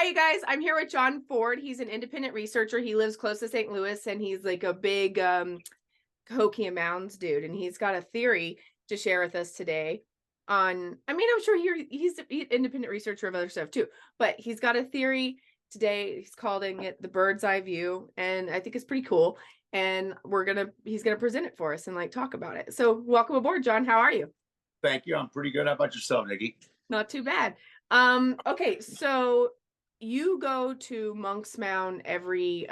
Hey guys, I'm here with Jon Ford. He's an independent researcher. He lives close to St. Louis and he's like a big Cahokia Mounds dude. And he's got a theory to share with us today on, I'm sure he's an independent researcher of other stuff too, but he's got a theory today. He's calling it the bird's eye view. And I think it's pretty cool. And he's gonna present it for us and like talk about it. So welcome aboard, Jon. How are you? Thank you. I'm pretty good. How about yourself, Nikki? Not too bad. Okay, so you go to Monk's Mound every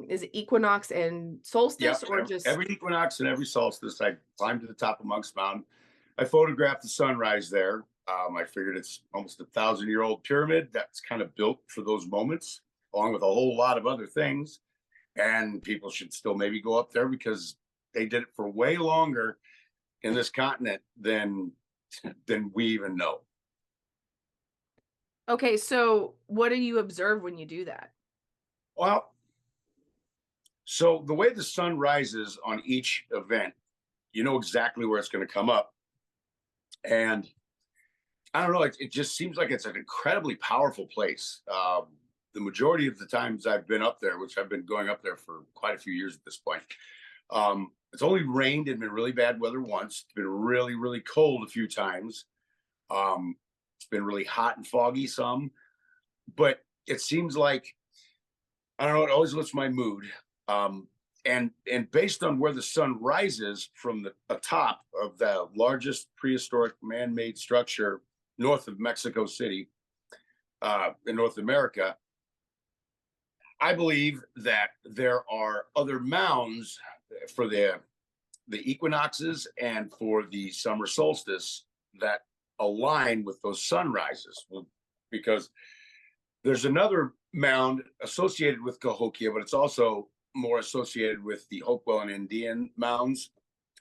is it equinox and solstice Yep. or just Every equinox and every solstice, I climb to the top of Monk's Mound. I photographed the sunrise there. I figured it's almost 1,000-year-old pyramid that's kind of built for those moments, along with a whole lot of other things. And people should still maybe go up there because they did it for way longer in this continent than we even know. okay, so what do you observe when you do that? Well, so the way the sun rises on each event, you know exactly where it's going to come up. And I don't know, it just seems like it's an incredibly powerful place. The majority of the times I've been up there, which I've been going up there for quite a few years at this point, it's only rained and been really bad weather once. It's been really, really cold a few times. It's been really hot and foggy some, but it seems like, I don't know, it always lifts my mood. And based on where the sun rises from the top of the largest prehistoric man-made structure north of Mexico City, in North America, I believe that there are other mounds for the equinoxes and for the summer solstice that align with those sunrises, because there's another mound associated with Cahokia, but it's also more associated with the Hopewell and Indian mounds,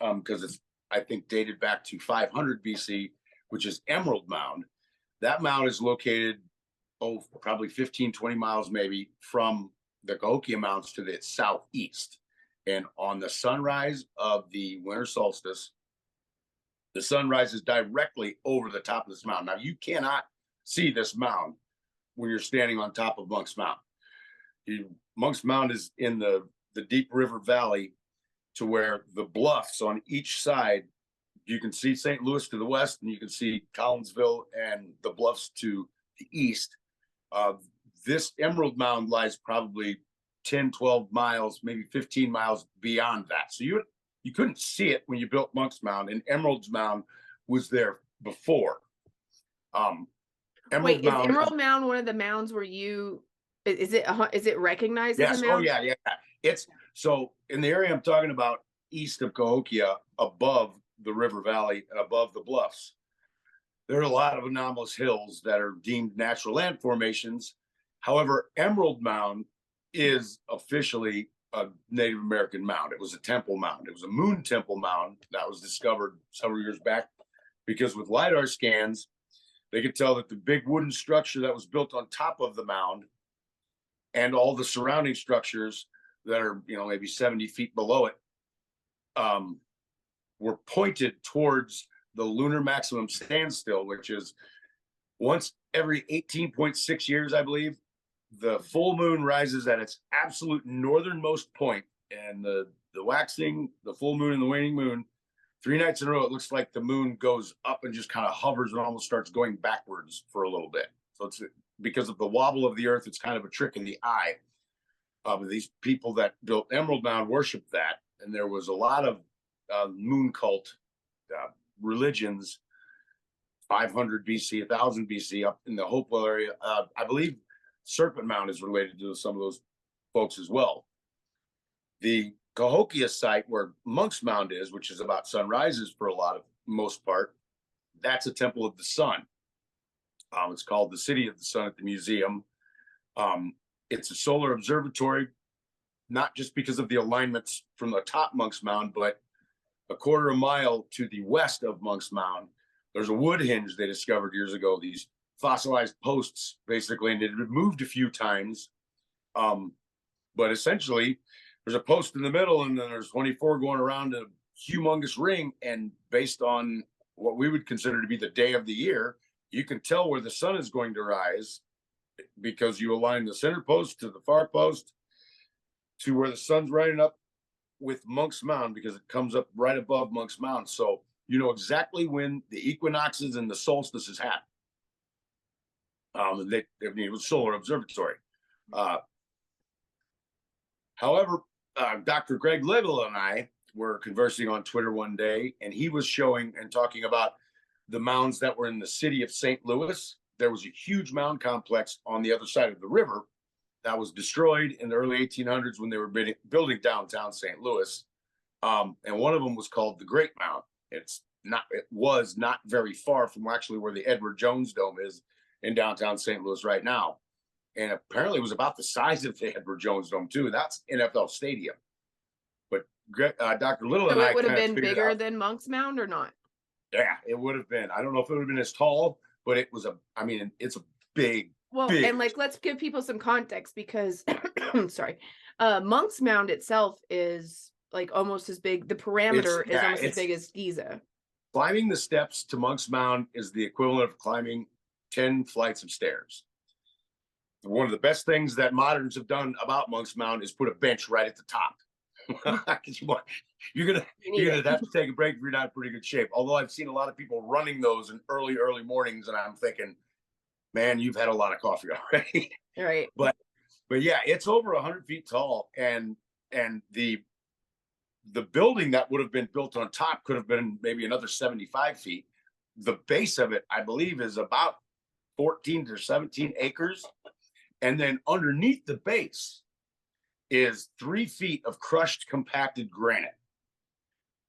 because it's, I think, dated back to 500 BC, which is Emerald Mound. That mound is located, probably 15, 20 miles maybe from the Cahokia Mounds to the southeast. And on the sunrise of the winter solstice, the sun rises directly over the top of this mountain. Now, you cannot see this mound when you're standing on top of Monk's Mound. Monk's Mound is in the deep river valley, to where the bluffs on each side, you can see St. Louis to the west, and you can see Collinsville and the bluffs to the east. This Emerald Mound lies probably 10, 12 miles, maybe 15 miles beyond that. So you couldn't see it when you built Monk's Mound, and Emerald's Mound was there before. Wait, Emerald is Mound. Emerald Mound one of the mounds where is it recognized as Yes. a mound? Oh, yeah, yeah. It's so in the area I'm talking about, east of Cahokia, above the river valley and above the bluffs, there are a lot of anomalous hills that are deemed natural land formations. However, Emerald Mound is officially a Native American mound. It was a temple mound. It was a moon temple mound that was discovered several years back, because with LiDAR scans, they could tell that the big wooden structure that was built on top of the mound and all the surrounding structures that are, maybe 70 feet below it, were pointed towards the lunar maximum standstill, which is once every 18.6 years, I believe. The full moon rises at its absolute northernmost point, and the waxing, the full moon, and the waning moon, 3 nights in a row, it looks like the moon goes up and just kind of hovers and almost starts going backwards for a little bit. So it's because of the wobble of the earth, it's kind of a trick in the eye. These people that built Emerald Mound worshiped that, and there was a lot of moon cult religions, 500 BC, 1000 BC, up in the Hopewell area. I believe Serpent Mound is related to some of those folks as well. The Cahokia site where Monk's Mound is, which is about sunrises for most part, that's a temple of the sun. It's called the City of the Sun at the museum. It's a solar observatory, not just because of the alignments from the top Monk's Mound, but a quarter of a mile to the west of Monk's Mound, there's a wood hinge they discovered years ago, these fossilized posts, basically, and it had moved a few times. But essentially, there's a post in the middle, and then there's 24 going around a humongous ring. And based on what we would consider to be the day of the year, you can tell where the sun is going to rise because you align the center post to the far post to where the sun's rising up with Monk's Mound, because it comes up right above Monk's Mound. So you know exactly when the equinoxes and the solstices happen. It was solar observatory. However, Dr. Greg Little and I were conversing on Twitter one day, and he was showing and talking about the mounds that were in the city of St. Louis. There was a huge mound complex on the other side of the river that was destroyed in the early 1800s when they were building downtown St. Louis. And one of them was called the Great Mound. It was not very far from actually where the Edward Jones Dome is in downtown St. Louis right now. And apparently it was about the size of the Edward Jones Dome too. That's NFL Stadium. But Dr. Little and I it would have kind of been figured bigger out, than Monk's Mound or not? yeah, it would have been. I don't know if it would have been as tall, but it was it's a big, Well, big. and like, let's give people some context because, sorry, Monk's Mound itself is like almost as big. The parameter is almost as big as Giza. Climbing the steps to Monk's Mound is the equivalent of climbing 10 flights of stairs. One of the best things that moderns have done about Monk's Mound is put a bench right at the top. You're gonna have to take a break if you're not in pretty good shape. Although I've seen a lot of people running those in early mornings, and I'm thinking, man, you've had a lot of coffee already. Right. But yeah, it's over 100 feet tall, and the building that would have been built on top could have been maybe another 75 feet. The base of it, I believe, is about 14 to 17 acres. And then underneath the base is 3 feet of crushed compacted granite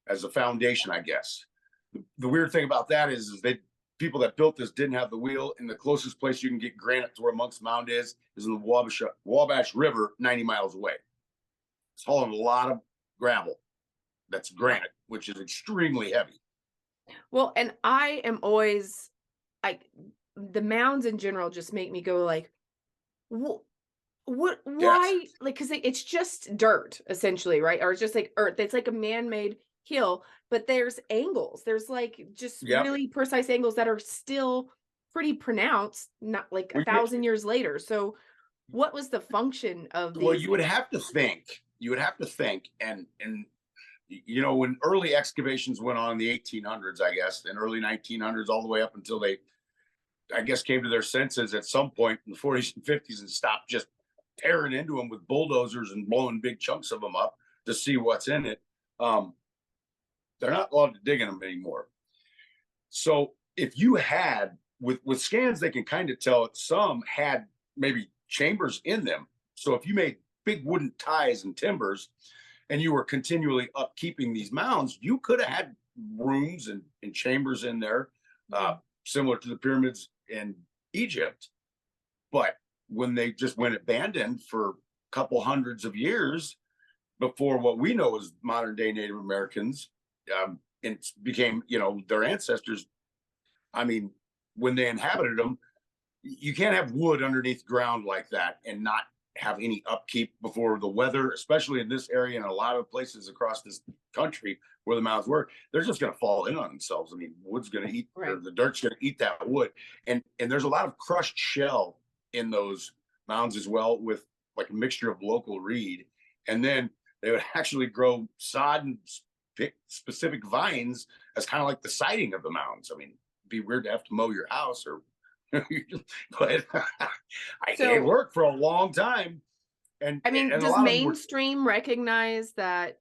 as a foundation, I guess. The weird thing about that is people that built this didn't have the wheel, and the closest place you can get granite to where Monk's Mound is in the Wabash River, 90 miles away. It's hauling a lot of gravel. That's granite, which is extremely heavy. Well, and I am always the mounds in general just make me go like, what why? Yes. Like, because it's just dirt essentially, right? Or it's just like earth. It's like a man-made hill, but there's angles. There's like just really precise angles that are still pretty pronounced, not like 1,000 years later. So what was the function of these? Well, you would have to think, and you know, when early excavations went on in the 1800s, I guess, and early 1900s, all the way up until they, I guess, came to their senses at some point in the 40s and 50s and stopped just tearing into them with bulldozers and blowing big chunks of them up to see what's in it. They're not allowed to dig in them anymore. So if you had, with scans, they can kind of tell some had maybe chambers in them. So if you made big wooden ties and timbers, and you were continually upkeeping these mounds, you could have had rooms and chambers in there, similar to the pyramids in Egypt. But when they just went abandoned for a couple hundreds of years before what we know as modern day Native Americans, it became, you know, their ancestors. I mean, when they inhabited them, you can't have wood underneath ground like that and not have any upkeep before the weather, especially in this area and a lot of places across this country where the mounds were. They're just going to fall in on themselves. I mean, wood's going to eat, or the dirt's going to eat that wood. And there's a lot of crushed shell in those mounds as well, with like a mixture of local reed. And then they would actually grow sod and pick specific vines as kind of like the siding of the mounds. I mean, it'd be weird to have to mow your house or but it worked for a long time. And I mean, and does mainstream recognize that?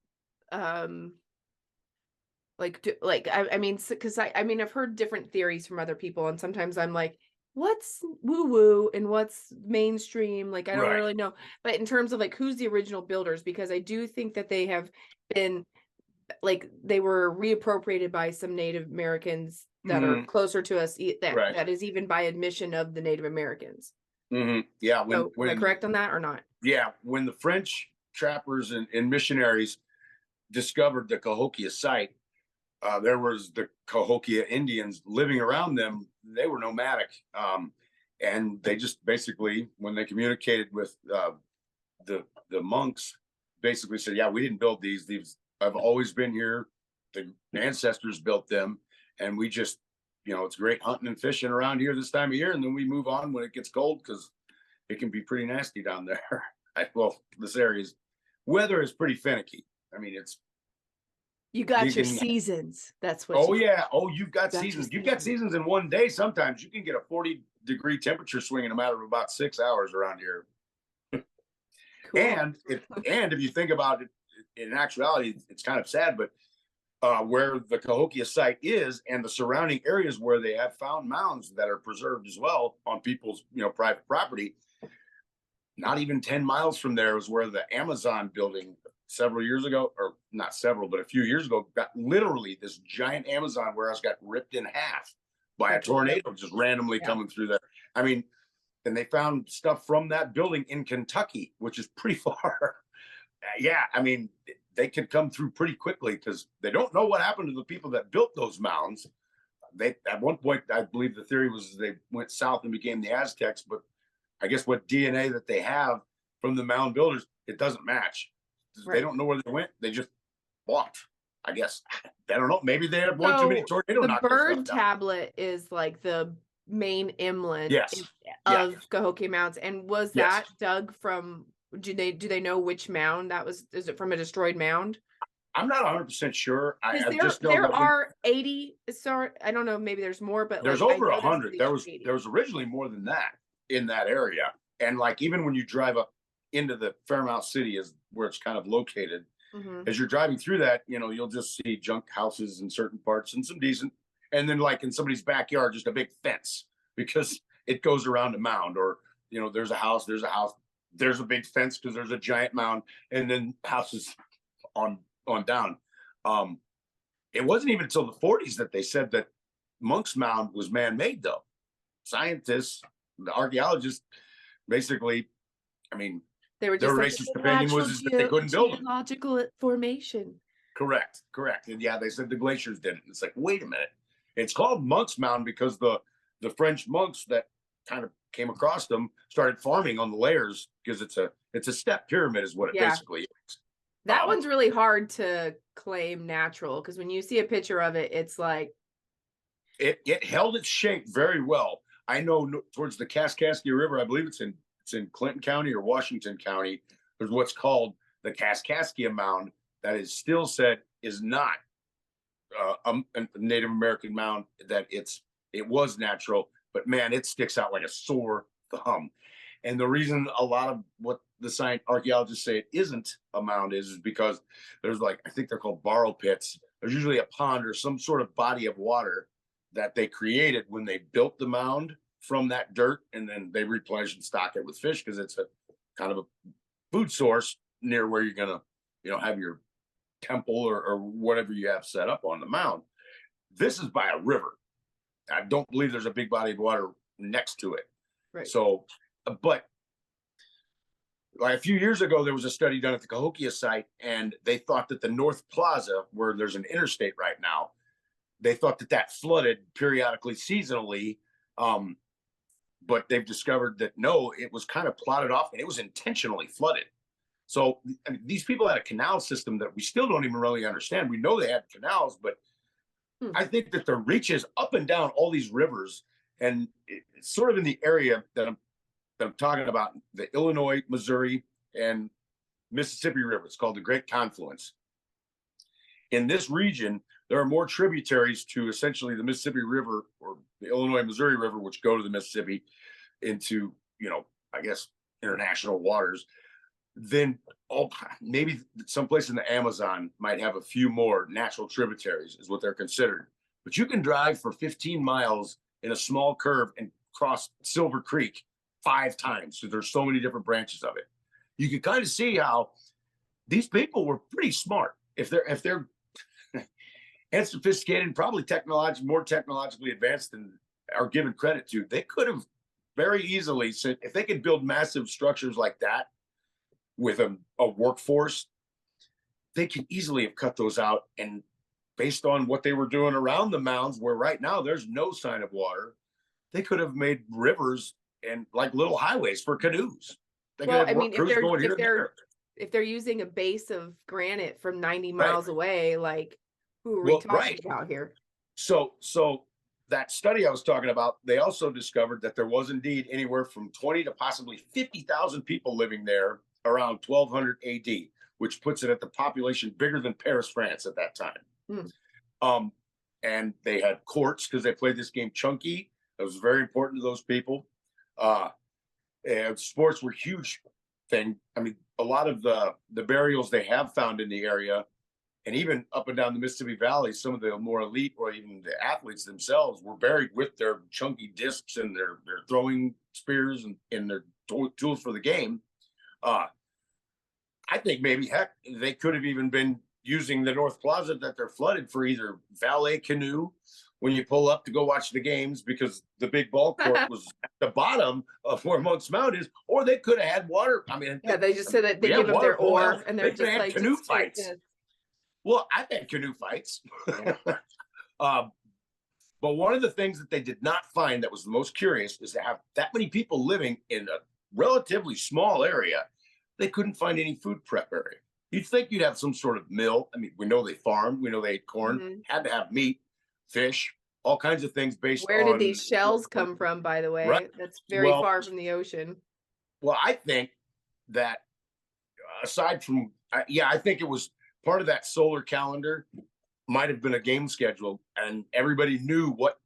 I mean, because I mean, I've heard different theories from other people, and sometimes I'm like, what's woo woo and what's mainstream? Like, I don't really know. But in terms of like who's the original builders, because I do think that they have been, like, they were reappropriated by some Native Americans that are closer to us, that is even by admission of the Native Americans. Yeah. Am I correct on that or not? Yeah. When the French trappers and missionaries discovered the Cahokia site, there was the Cahokia Indians living around them. They were nomadic. And they just basically, when they communicated with the monks, basically said, yeah, we didn't build these. I've always been here. The ancestors built them. And we just, you know, it's great hunting and fishing around here this time of year. And then we move on when it gets cold because it can be pretty nasty down there. Well, this area's weather is pretty finicky. I mean, You got your can, seasons. That's what oh you yeah, oh, you've got got your seasons. You've got seasons. seasons in one day. Sometimes you can get a 40-degree temperature swing in a matter of about 6 hours around here. Cool. And if you think about it, in actuality, it's kind of sad, but where the Cahokia site is and the surrounding areas where they have found mounds that are preserved as well on people's private property, not even 10 miles from there is where the Amazon building several years ago, or not several, but a few years ago, got literally this giant Amazon warehouse got ripped in half by a tornado just randomly coming through there. I mean, and they found stuff from that building in Kentucky, which is pretty far. Yeah, I mean, they could come through pretty quickly because they don't know what happened to the people that built those mounds. They, at one point, I believe the theory was they went south and became the Aztecs, but I guess what DNA that they have from the mound builders, it doesn't match. Right. They don't know where they went. They just walked. I guess I don't know. Maybe they had one too many tornadoes. The bird tablet is like the main emblem of Cahokia Mounds. And was that dug from? Do they know which mound that was? Is it from a destroyed mound? I'm not 100% sure. I just know there are 80. Sorry, I don't know. Maybe there's more, but there's over 100. There was originally more than that in that area. And like even when you drive up into the Fairmount City, is where it's kind of located. As you're driving through that, you'll just see junk houses in certain parts and some decent, and then like in somebody's backyard, just a big fence because it goes around a mound, or there's a house, there's a big fence because there's a giant mound, and then houses on down. It wasn't even until the 40s that they said that Monk's Mound was man-made, though. Scientists, the archaeologists, basically, I mean, they were just their racist opinion was that they couldn't build them. Geological formation. Correct. And yeah, they said the glaciers did it. It's like, wait a minute. It's called Monk's Mound because the French monks that kind of came across them started farming on the layers because it's a step pyramid is what it basically is. That one's really hard to claim natural because when you see a picture of it, it's like it held its shape very well. I know towards the Kaskaskia River, I believe it's in Clinton County or Washington County. There's what's called the Kaskaskia Mound that is still said is not a Native American mound. That it was natural, but man, it sticks out like a sore thumb. And the reason a lot of what the archaeologists say it isn't a mound is because there's I think they're called borrow pits. There's usually a pond or some sort of body of water that they created when they built the mound from that dirt, and then they replenish and stock it with fish because it's a kind of a food source near where you're gonna have your temple or whatever you have set up on the mound. This is by a river. I don't believe there's a big body of water next to it. Right. So, but like a few years ago, there was a study done at the Cahokia site, and they thought that the North Plaza, where there's an interstate right now, they thought that flooded periodically, seasonally. But they've discovered that no, it was kind of plotted off, and it was intentionally flooded. So I mean, these people had a canal system that we still don't even really understand. We know they had canals, but I think that the reaches up and down all these rivers, and it's sort of in the area that I'm talking about, the Illinois, Missouri, and Mississippi River. It's called the Great Confluence. In this region, there are more tributaries to essentially the Mississippi River or the Illinois, Missouri River, which go to the Mississippi into, I guess, international waters. Then maybe someplace in the Amazon might have a few more natural tributaries is what they're considered. But you can drive for 15 miles in a small curve and cross Silver Creek 5 times. So there's so many different branches of it. You can kind of see how these people were pretty smart. If they're and sophisticated and probably more technologically advanced than are given credit to, they could have very easily said, if they could build massive structures like that with a workforce, they could easily have cut those out. And based on what they were doing around the mounds, where right now there's no sign of water, they could have made rivers and like little highways for canoes. Well, I mean, if they're using a base of granite from 90 miles away, like who are we talking about here? So that study I was talking about, they also discovered that there was indeed anywhere from 20 to possibly 50,000 people living there around 1200 AD, which puts it at the population bigger than Paris, France at that time. Hmm. And they had courts because they played this game chunky. It was very important to those people. And sports were huge thing. I mean, a lot of the burials they have found in the area, and even up and down the Mississippi Valley, some of the more elite or even the athletes themselves were buried with their chunky discs and their throwing spears and their tools for the game. I think maybe heck, they could have even been using the North Plaza that they're flooded for either valet canoe when you pull up to go watch the games because the big ball court was at the bottom of where Monk's Mound is, or they could have had water. I mean, yeah, they just said that they give them their oar and they're they just had like canoe just, fights. yeah. Well, I've had canoe fights. But one of the things that they did not find that was the most curious is to have that many people living in a relatively small area. They couldn't find any food prep area. You'd think you'd have some sort of mill. I mean, we know they farmed, we know they ate corn, had to have meat, fish, all kinds of things based Where on. did these shells come from, by the way? Right. That's very Well, far from the ocean. Well, I think that aside from, I think it was part of that solar calendar might have been a game schedule, and everybody knew what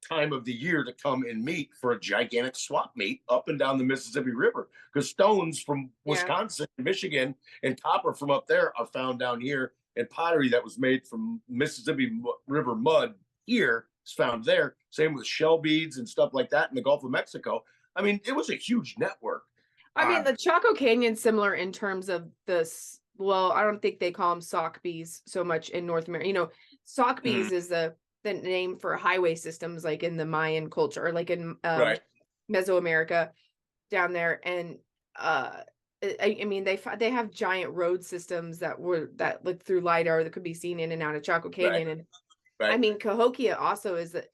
time of the year to come and meet for a gigantic swap meet up and down the Mississippi River, because stones from Wisconsin, Michigan, and copper from up there are found down here, and pottery that was made from Mississippi River mud here is found there. Same with shell beads and stuff like that in the Gulf of Mexico. I mean, it was a huge network. I mean, the Chaco Canyon's similar in terms of this. Well, I don't think they call them sock bees so much in North America. You know, sock bees is the name for highway systems, like in the Mayan culture, or like in Mesoamerica down there. And I mean, they have giant road systems that look through LiDAR that could be seen in and out of Chaco Canyon. And I mean, Cahokia also is that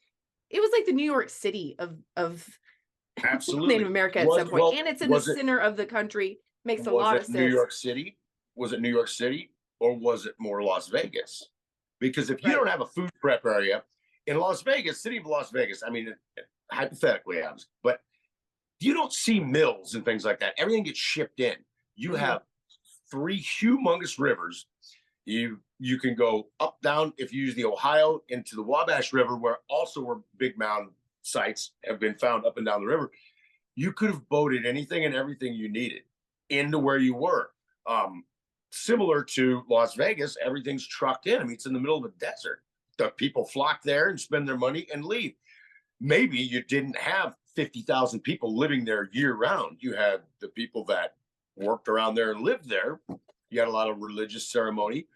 it was like the New York City of absolutely Native America at some point, and it's in the center of the country. Makes a lot of sense. New York City? Was it New York City, or was it more Las Vegas? Because if you don't have a food prep area in Las Vegas, city of Las Vegas, I mean, hypothetically, but you don't see mills and things like that. Everything gets shipped in. You have 3 humongous rivers. You can go up, down, if you use the Ohio, into the Wabash River, where big mound sites have been found up and down the river. You could have boated anything and everything you needed into where you were. Similar to Las Vegas, everything's trucked in. I mean, it's in the middle of a desert. The people flock there and spend their money and leave. Maybe you didn't have 50,000 people living there year round. You had the people that worked around there and lived there. You had a lot of religious ceremony.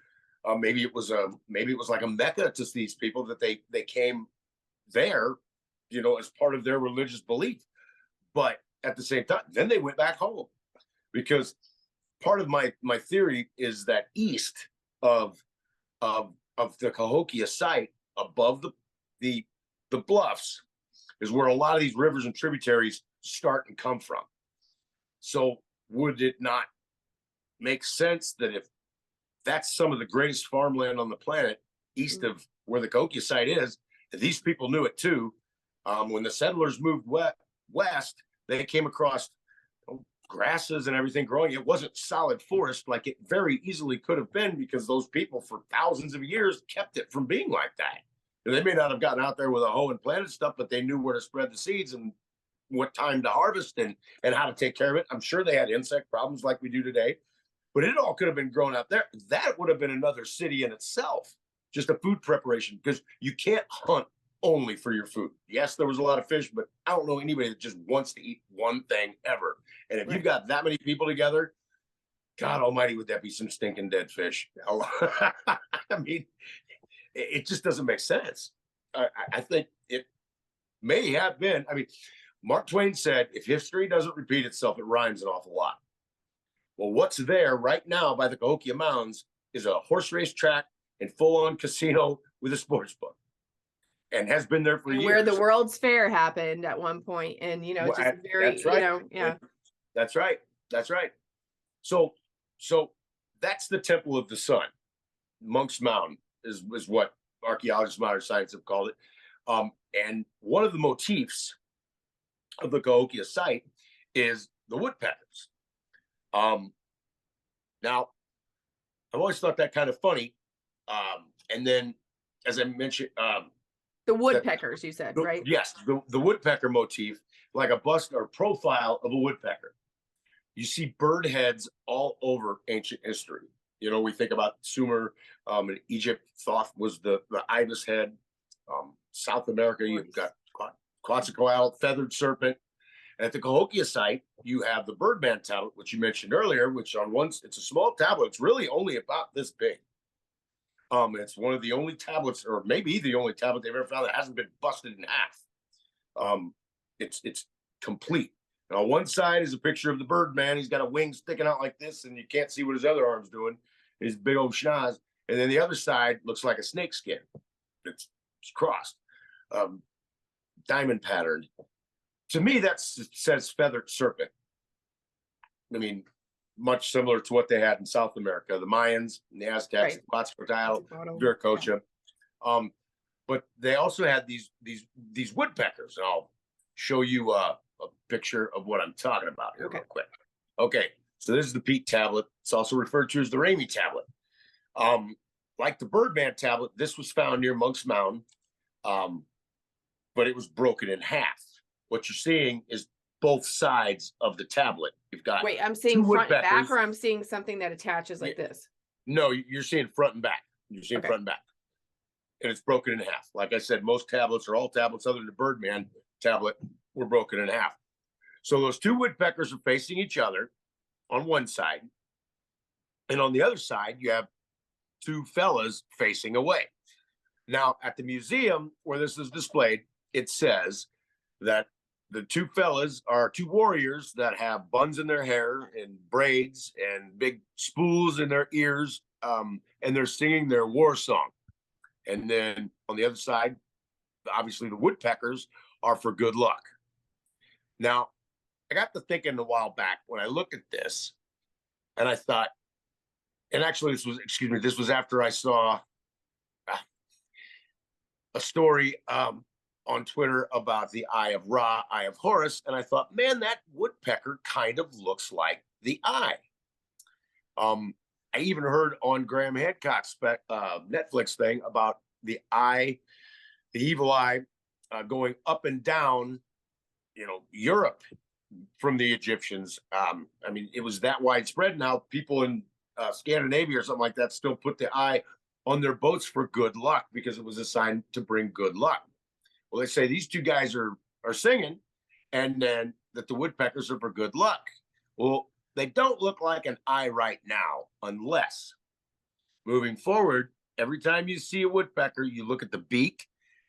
Maybe it was like a mecca to these people that they came there, you know, as part of their religious belief. But at the same time, then they went back home, because part of my theory is that east of the Cahokia site, above the bluffs, is where a lot of these rivers and tributaries start and come from. So would it not make sense that if that's some of the greatest farmland on the planet, east of where the Cahokia site is, that these people knew it too? When the settlers moved west, they came across grasses and everything growing. It wasn't solid forest like it very easily could have been, because those people for thousands of years kept it from being like that. And they may not have gotten out there with a hoe and planted stuff, but they knew where to spread the seeds and what time to harvest and how to take care of it. I'm sure they had insect problems like we do today, but it all could have been grown out there. That would have been another city in itself, just a food preparation, because you can't hunt only for your food. Yes, there was a lot of fish, but I don't know anybody that just wants to eat one thing ever. And if you've got that many people together, God almighty, would that be some stinking dead fish? I mean, it just doesn't make sense. I think it may have been. I mean, Mark Twain said, if history doesn't repeat itself, it rhymes an awful lot. Well, what's there right now by the Cahokia Mounds is a horse race track and full-on casino with a sports book, and has been there for years. Where the World's Fair happened at one point, and you know, just very, that's right. you know, That's right. That's right. So that's the Temple of the Sun. Monk's Mound is what archaeologists, modern science have called it. And one of the motifs of the Cahokia site is the woodpeckers. Now, I've always thought that kind of funny. And then, as I mentioned, The woodpeckers, you said, right? yes, the woodpecker motif, like a bust or profile of a woodpecker. You see bird heads all over ancient history. You know, we think about Sumer in Egypt, Thoth was the ibis head. South America, you've got Quetzalcoatl, feathered serpent. At the Cahokia site, you have the Birdman tablet, which you mentioned earlier, which on one, it's a small tablet. It's really only about this big. It's one of the only tablets, or maybe the only tablet they've ever found that hasn't been busted in half. It's complete. And on one side is a picture of the Birdman. He's got a wing sticking out like this, and you can't see what his other arm's doing. His big old schnoz. And then the other side looks like a snake skin. It's crossed, diamond patterned. To me, that says feathered serpent. I mean, much similar to what they had in South America, the Mayans, and the Aztecs, right. Quetzalcoatl, Viracocha. Yeah. But they also had these woodpeckers. And I'll show you a picture of what I'm talking about here real quick. Okay, so this is the peat tablet. It's also referred to as the Ramey tablet. Like the Birdman tablet, this was found near Monk's Mound, but it was broken in half. What you're seeing is both sides of the tablet. You've got wait, I'm seeing front and back, or I'm seeing something that attaches like this? No, you're seeing front and back. You're seeing front and back. And it's broken in half. Like I said, most tablets, or all tablets other than the Birdman tablet, were broken in half. So those two woodpeckers are facing each other on one side. And on the other side, you have two fellas facing away. Now, at the museum where this is displayed, it says that the two fellas are two warriors that have buns in their hair and braids and big spools in their ears, and they're singing their war song. And then on the other side, obviously the woodpeckers are for good luck. Now, I got to thinking a while back when I looked at this, and I thought, and actually this was after I saw a story on Twitter about the Eye of Ra, Eye of Horus, and I thought, man, that woodpecker kind of looks like the eye. I even heard on Graham Hancock's Netflix thing about the eye, the evil eye, going up and down, Europe from the Egyptians. I mean, it was that widespread. Now people in Scandinavia or something like that still put the eye on their boats for good luck because it was a sign to bring good luck. Well, they say these two guys are singing, and then that the woodpeckers are for good luck. Well, they don't look like an eye right now, unless moving forward, every time you see a woodpecker, you look at the beak,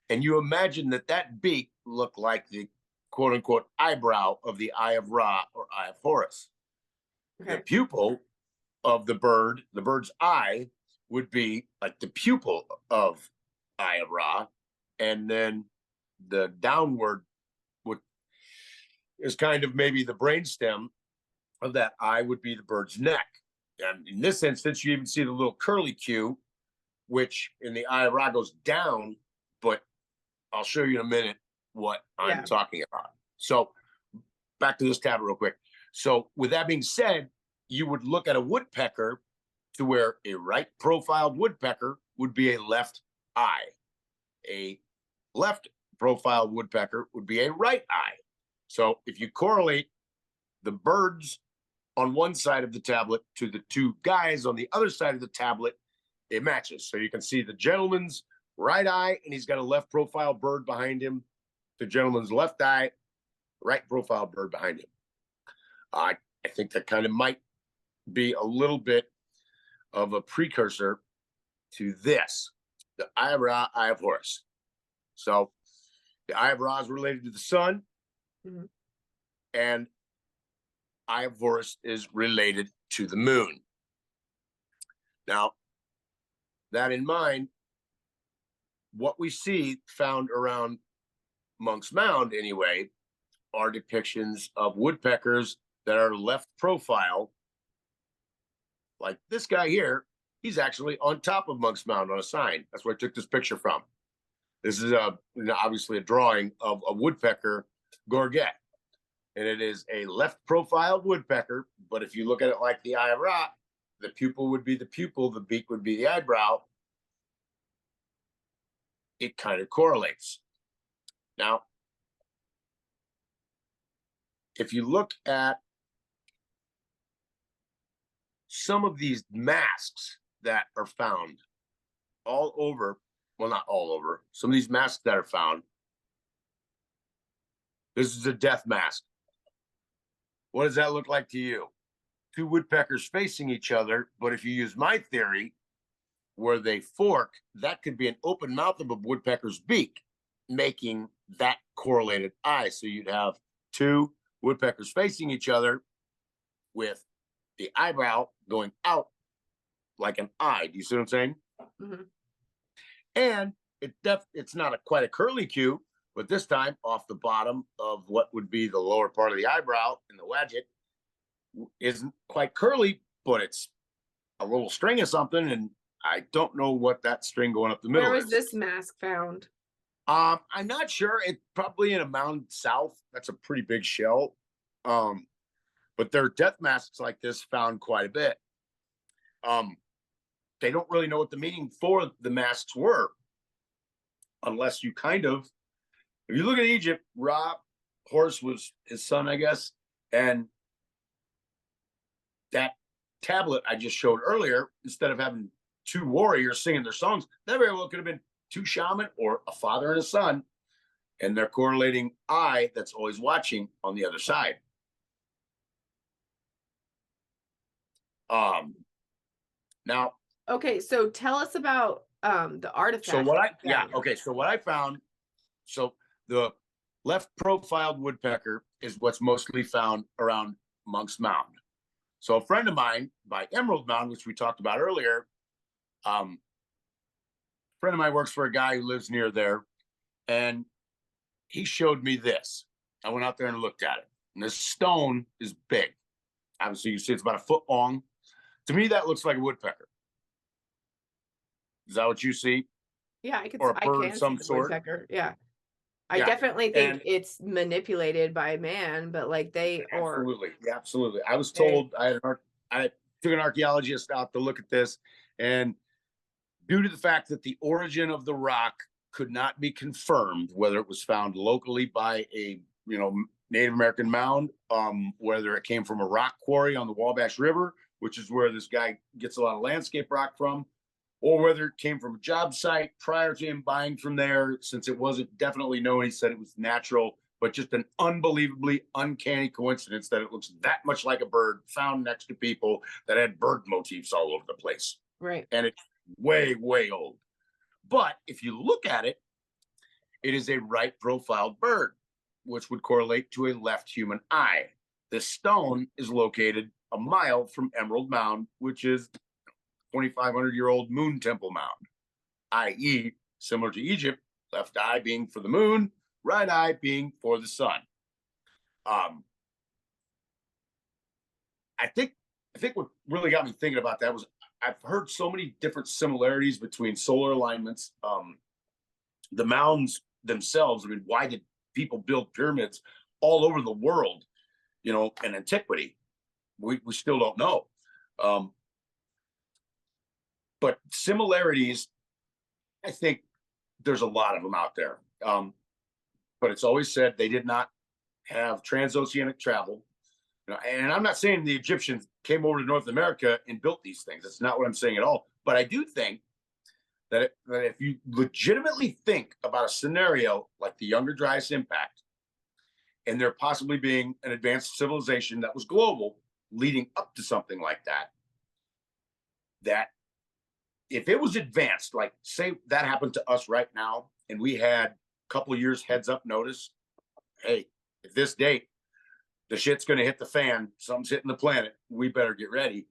and you imagine that beak looked like the quote unquote eyebrow of the Eye of Ra or Eye of Horus. Okay. The pupil of the bird's eye would be like the pupil of Eye of Ra, and then the downward is kind of maybe the brainstem of that eye would be the bird's neck. And in this instance, you even see the little curly Q, which in the Eye of Ra goes down, but I'll show you in a minute what I'm talking about. So back to this tab real quick. So with that being said, you would look at a woodpecker to where a right profiled woodpecker would be a left eye. A left profiled woodpecker would be a right eye. So if you correlate the birds on one side of the tablet to the two guys on the other side of the tablet, it matches. So you can see the gentleman's right eye, and he's got a left profile bird behind him. The gentleman's left eye, right profile bird behind him. I think that kind of might be a little bit of a precursor to this, the Eye of Ra, Eye of Horus. So the Eye of Ra is related to the sun, and Eye of Horus is related to the moon. Now, that in mind, what we see found around Monk's Mound, anyway, are depictions of woodpeckers that are left profile. Like this guy here, he's actually on top of Monk's Mound on a sign. That's where I took this picture from. This is obviously a drawing of a woodpecker gorget. And it is a left-profiled woodpecker, but if you look at it like the eye of Ra, the pupil would be the pupil, the beak would be the eyebrow. It kind of correlates. Now, if you look at some of these masks that are found all over, well, not all over, some of these masks that are found, this is a death mask. What does that look like to you? Two woodpeckers facing each other, but if you use my theory, where they fork, that could be an open mouth of a woodpecker's beak, making that correlated eye. So you'd have two woodpeckers facing each other with the eyebrow going out like an eye. Do you see what I'm saying? Mhm. And it's not quite a curly Q, but this time off the bottom of what would be the lower part of the eyebrow in the wadget isn't quite curly, but it's a little string of something, and I don't know what that string going up the middle Where was is. this mask found? I'm not sure. It's probably in a mound south. That's a pretty big shell. But there are death masks like this found quite a bit. They don't really know what the meaning for the masks were, unless you kind of, if you look at Egypt, Horus was his son, I guess, and that tablet I just showed earlier, instead of having two warriors singing their songs, that very well could have been two shaman or a father and a son, and their correlating eye that's always watching on the other side. Now, Okay, so tell us about the artifact. so what I found, so the left profiled woodpecker is what's mostly found around Monk's Mound. So a friend of mine by Emerald Mound, which we talked about earlier, a friend of mine works for a guy who lives near there, and he showed me this. I went out there and looked at it. And this stone is big. Obviously, you see it's about a foot long. To me, that looks like a woodpecker. Is that what you see? Yeah, I could Or a I bird can of see some the sort? woodpecker. Yeah. I Yeah. definitely think And it's manipulated by man, but like they or absolutely, yeah, absolutely. I was they told I took an archaeologist out to look at this, and due to the fact that the origin of the rock could not be confirmed, whether it was found locally by a Native American mound, whether it came from a rock quarry on the Wabash River, which is where this guy gets a lot of landscape rock from, or whether it came from a job site prior to him buying from there, since it wasn't definitely known. He said it was natural, but just an unbelievably uncanny coincidence that it looks that much like a bird found next to people that had bird motifs all over the place. right. And it's way, way old. But if you look at it, it is a right profiled bird, which would correlate to a left human eye. This stone is located a mile from Emerald Mound, which is 2,500-year-old moon temple mound, i.e., similar to Egypt, left eye being for the moon, right eye being for the sun. I think what really got me thinking about that was I've heard so many different similarities between solar alignments, the mounds themselves. I mean, why did people build pyramids all over the world, in antiquity? We still don't know. But similarities, I think there's a lot of them out there. But it's always said they did not have transoceanic travel. And I'm not saying the Egyptians came over to North America and built these things. That's not what I'm saying at all. But I do think that if you legitimately think about a scenario like the Younger Dryas impact, and there possibly being an advanced civilization that was global leading up to something like that, that if it was advanced, like say that happened to us right now, and we had a couple of years heads up notice, hey, at this date, the shit's going to hit the fan, something's hitting the planet, we better get ready.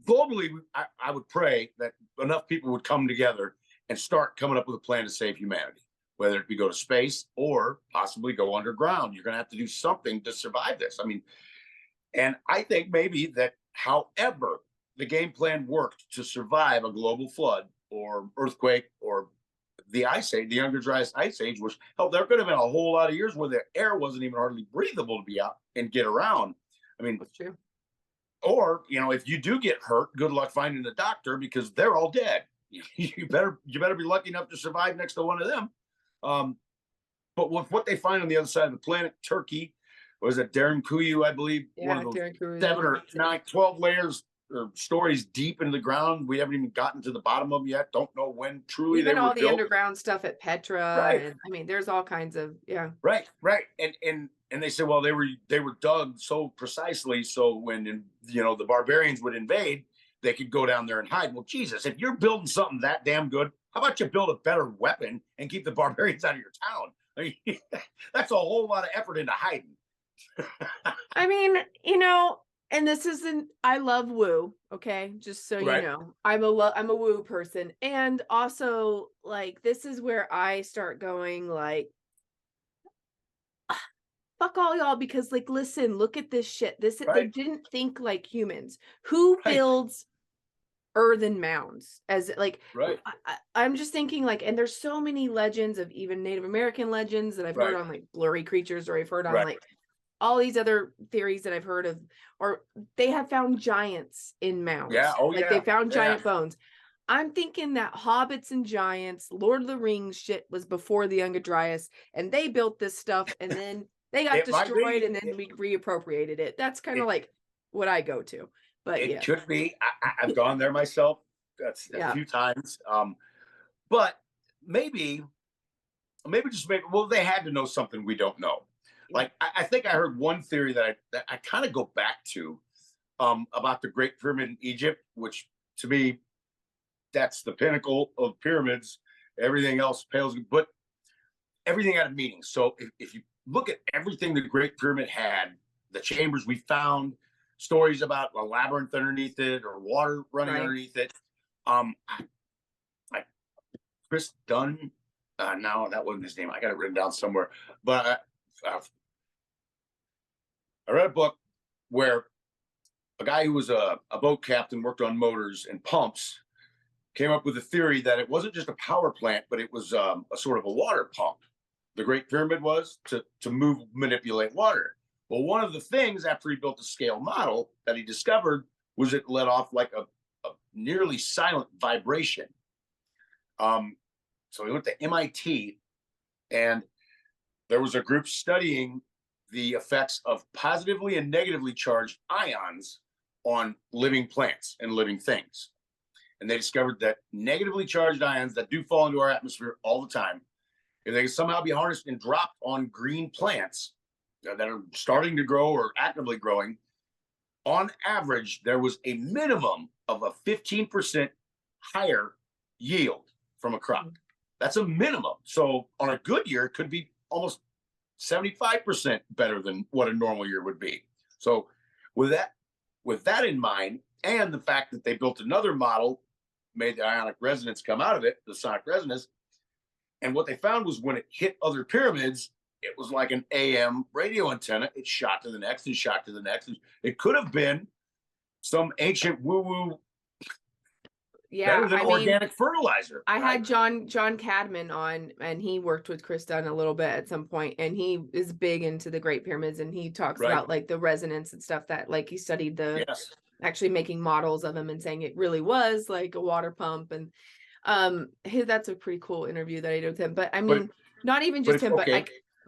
Globally, I would pray that enough people would come together and start coming up with a plan to save humanity, whether it be go to space or possibly go underground. You're going to have to do something to survive this. I mean, and I think maybe that however the game plan worked to survive a global flood or earthquake or the ice age, the Younger Dryas ice age, was hell. There could have been a whole lot of years where the air wasn't even hardly breathable to be out and get around. I mean, That's true. or if you do get hurt, good luck finding a doctor because they're all dead. You better be lucky enough to survive next to one of them. But with what they find on the other side of the planet, Turkey, was it Darren Kuyu, I believe, one Yeah, of those Derek Cruz. 7 or 9, 12 layers or stories deep into the ground. We haven't even gotten to the bottom of them yet. Don't know when truly Even they all were the built. underground stuff at Petra, Right. and I mean, there's all kinds of Right. And they said, well, they were dug so precisely so when the barbarians would invade, they could go down there and hide. Well, Jesus, if you're building something that damn good, how about you build a better weapon and keep the barbarians out of your town? I mean, that's a whole lot of effort into hiding. I mean, and this isn't, I love woo, okay? Just so you Right. know. I'm a woo person. And also, like, this is where I start going like, fuck all y'all, because like, listen, look at this shit. They Right. didn't think like humans. Who Right. builds earthen mounds as like Right. I'm just thinking like, and there's so many legends of even Native American legends that I've heard Right. on like Blurry Creatures, or I've heard on Right. like all these other theories that I've heard of, or they have found giants in mounds. Yeah. Oh, like yeah. they found Yeah. giant bones. I'm thinking that hobbits and giants, Lord of the Rings shit was before the Younger Dryas, and they built this stuff, and then they got It might destroyed, be. and then we reappropriated it. That's kind of like what I go to. But It yeah, could be. I've gone there myself. That's a Yeah. few times. But maybe well, they had to know something we don't know. Like I think I heard one theory that I kind of go back to about the Great Pyramid in Egypt, which to me, that's the pinnacle of pyramids. Everything else pales, but everything had a meaning. So if you look at everything the Great Pyramid had, the chambers we found, stories about a labyrinth underneath it or water running Right. underneath it. Like Chris Dunn, no, that wasn't his name. I got it written down somewhere. But I read a book where a guy who was a boat captain, worked on motors and pumps, came up with a theory that it wasn't just a power plant, but it was a sort of a water pump. The Great Pyramid was to manipulate water. Well, one of the things after he built the scale model that he discovered was it let off like a nearly silent vibration. So he went to MIT, and there was a group studying the effects of positively and negatively charged ions on living plants and living things. And they discovered that negatively charged ions that do fall into our atmosphere all the time, if they can somehow be harnessed and dropped on green plants that are starting to grow or actively growing, on average, there was a minimum of a 15% higher yield from a crop. That's a minimum. So on a good year, it could be almost 75% better than what a normal year would be. So with that in mind, and the fact that they built another model, made the ionic resonance come out of it, the sonic resonance, and what they found was when it hit other pyramids, it was like an AM radio antenna. It shot to the next and shot to the next. It could have been some ancient woo-woo, better than organic fertilizer. I had John Cadman on, and he worked with Chris Dunn a little bit at some point, and he is big into the Great Pyramids, and he talks about like the resonance and stuff that like he studied actually making models of them and saying it really was like a water pump. And that's a pretty cool interview that I did with him. But I mean, not even just him, but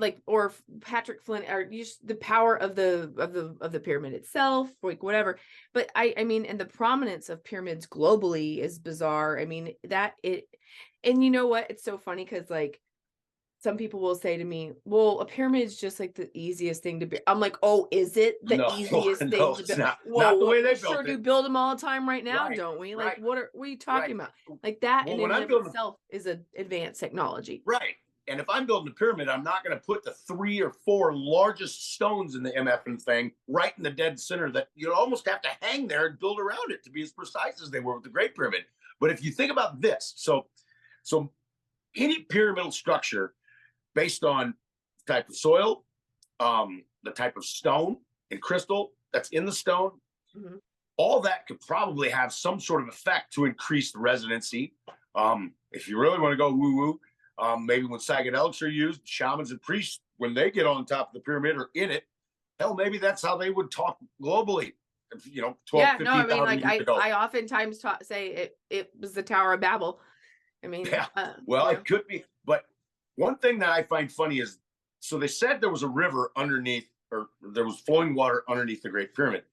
like or Patrick Flynn, or just the power of the pyramid itself, like whatever. But I mean, and the prominence of pyramids globally is bizarre. I mean, and you know what? It's so funny because like some people will say to me, well, a pyramid is just like the easiest thing to build. I'm like, oh, is it the easiest thing to build? It's not the way they built it. Do build them all the time right now, don't we? Like, what are you talking about? Like that in and of itself is an advanced technology. Right. And if I'm building a pyramid, I'm not going to put the 3 or 4 largest stones in the MFN thing right in the dead center that you'd almost have to hang there and build around it to be as precise as they were with the Great Pyramid. But if you think about this, so any pyramidal structure based on the type of soil, the type of stone and crystal that's in the stone, all that could probably have some sort of effect to increase the resonancy. If you really want to go woo-woo, Maybe when psychedelics are used, shamans and priests, when they get on top of the pyramid or in it, hell, maybe that's how they would talk globally, 12, Yeah, no, I mean, 15,000 like years ago. I oftentimes say it was the Tower of Babel. I mean, Yeah, well, you know. it could be. But one thing that I find funny is, so they said there was a river underneath, or there was flowing water underneath the Great Pyramid.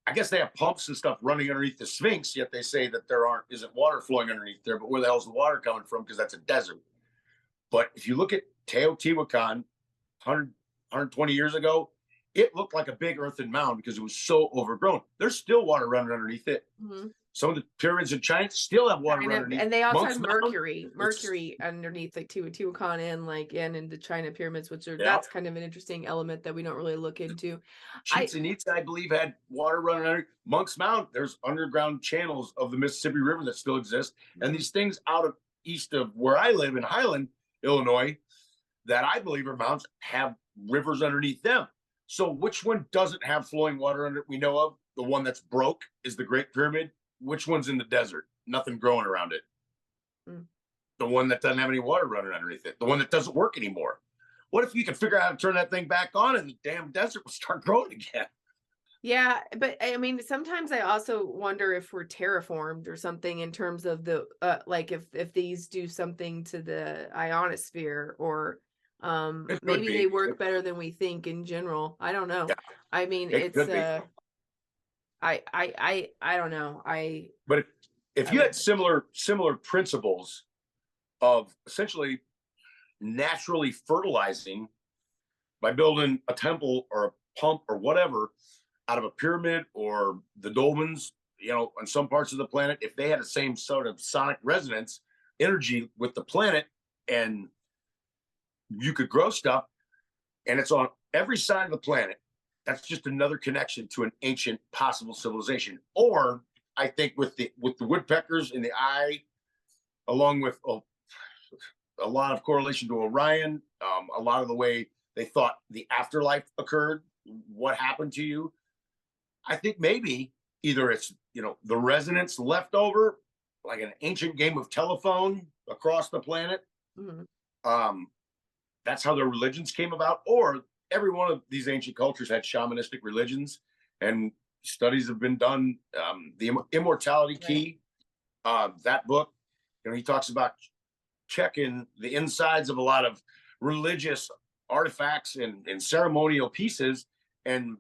I guess they have pumps and stuff running underneath the Sphinx, yet they say that there isn't water flowing underneath there. But where the hell's the water coming from? Because that's a desert. But if you look at Teotihuacan, 120 years ago, it looked like a big earthen mound because it was so overgrown. There's still water running underneath it. Mhm. Some of the pyramids in China still have water running underneath. And they also Monk's have Mound, mercury underneath, like Teotihuacan and like in the China pyramids, which are yeah. that's kind of an interesting element that we don't really look into. Chichen Itza, I believe, had water running under. Monk's Mound, there's underground channels of the Mississippi River that still exist. And these things out of east of where I live in Highland, Illinois, that I believe are mounds, have rivers underneath them. So which one doesn't have flowing water under it? We know of the one that's broke is the Great Pyramid. Which one's in the desert? Nothing growing around it. Mm. The one that doesn't have any water running underneath it. The one that doesn't work anymore. What if you could figure out how to turn that thing back on and the damn desert will start growing again? Yeah, but I mean, sometimes I also wonder if we're terraformed or something in terms of the like if these do something to the ionosphere, or maybe they work better than we think in general. I don't know. Yeah, I mean, it it's could be. I don't know. But if you had similar principles of essentially naturally fertilizing by building a temple or a pump or whatever out of a pyramid or the dolmens, on some parts of the planet, if they had the same sort of sonic resonance energy with the planet, and you could grow stuff, and it's on every side of the planet, that's just another connection to an ancient possible civilization. Or I think with the woodpeckers in the eye, along with a lot of correlation to Orion, a lot of the way they thought the afterlife occurred, what happened to you. I think maybe either it's the resonance left over, like an ancient game of telephone across the planet. Mm-hmm. That's how their religions came about, or every one of these ancient cultures had shamanistic religions, and studies have been done. The Immortality Key, that book, he talks about checking the insides of a lot of religious artifacts and ceremonial pieces and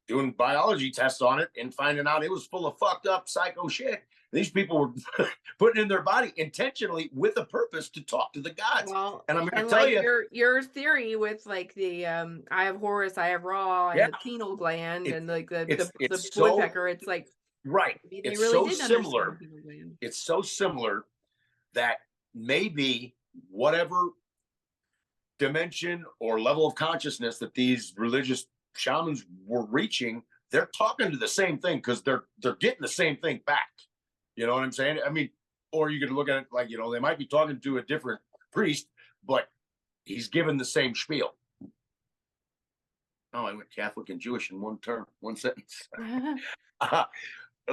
doing biology tests on it and finding out it was full of fucked up psycho shit. These people were putting in their body intentionally with a purpose to talk to the gods. Well, and I'm going to tell like you your theory with like the Eye of Horus, Eye of Ra, and the pineal gland, and like the woodpecker. It's like right. They really did similar. Understand the pineal gland. It's so similar that maybe whatever dimension or level of consciousness that these religious shamans were reaching, they're talking to the same thing because they're getting the same thing back. You know what I'm saying? I mean, or you could look at it like, they might be talking to a different priest, but he's given the same spiel. Oh, I went Catholic and Jewish in one sentence.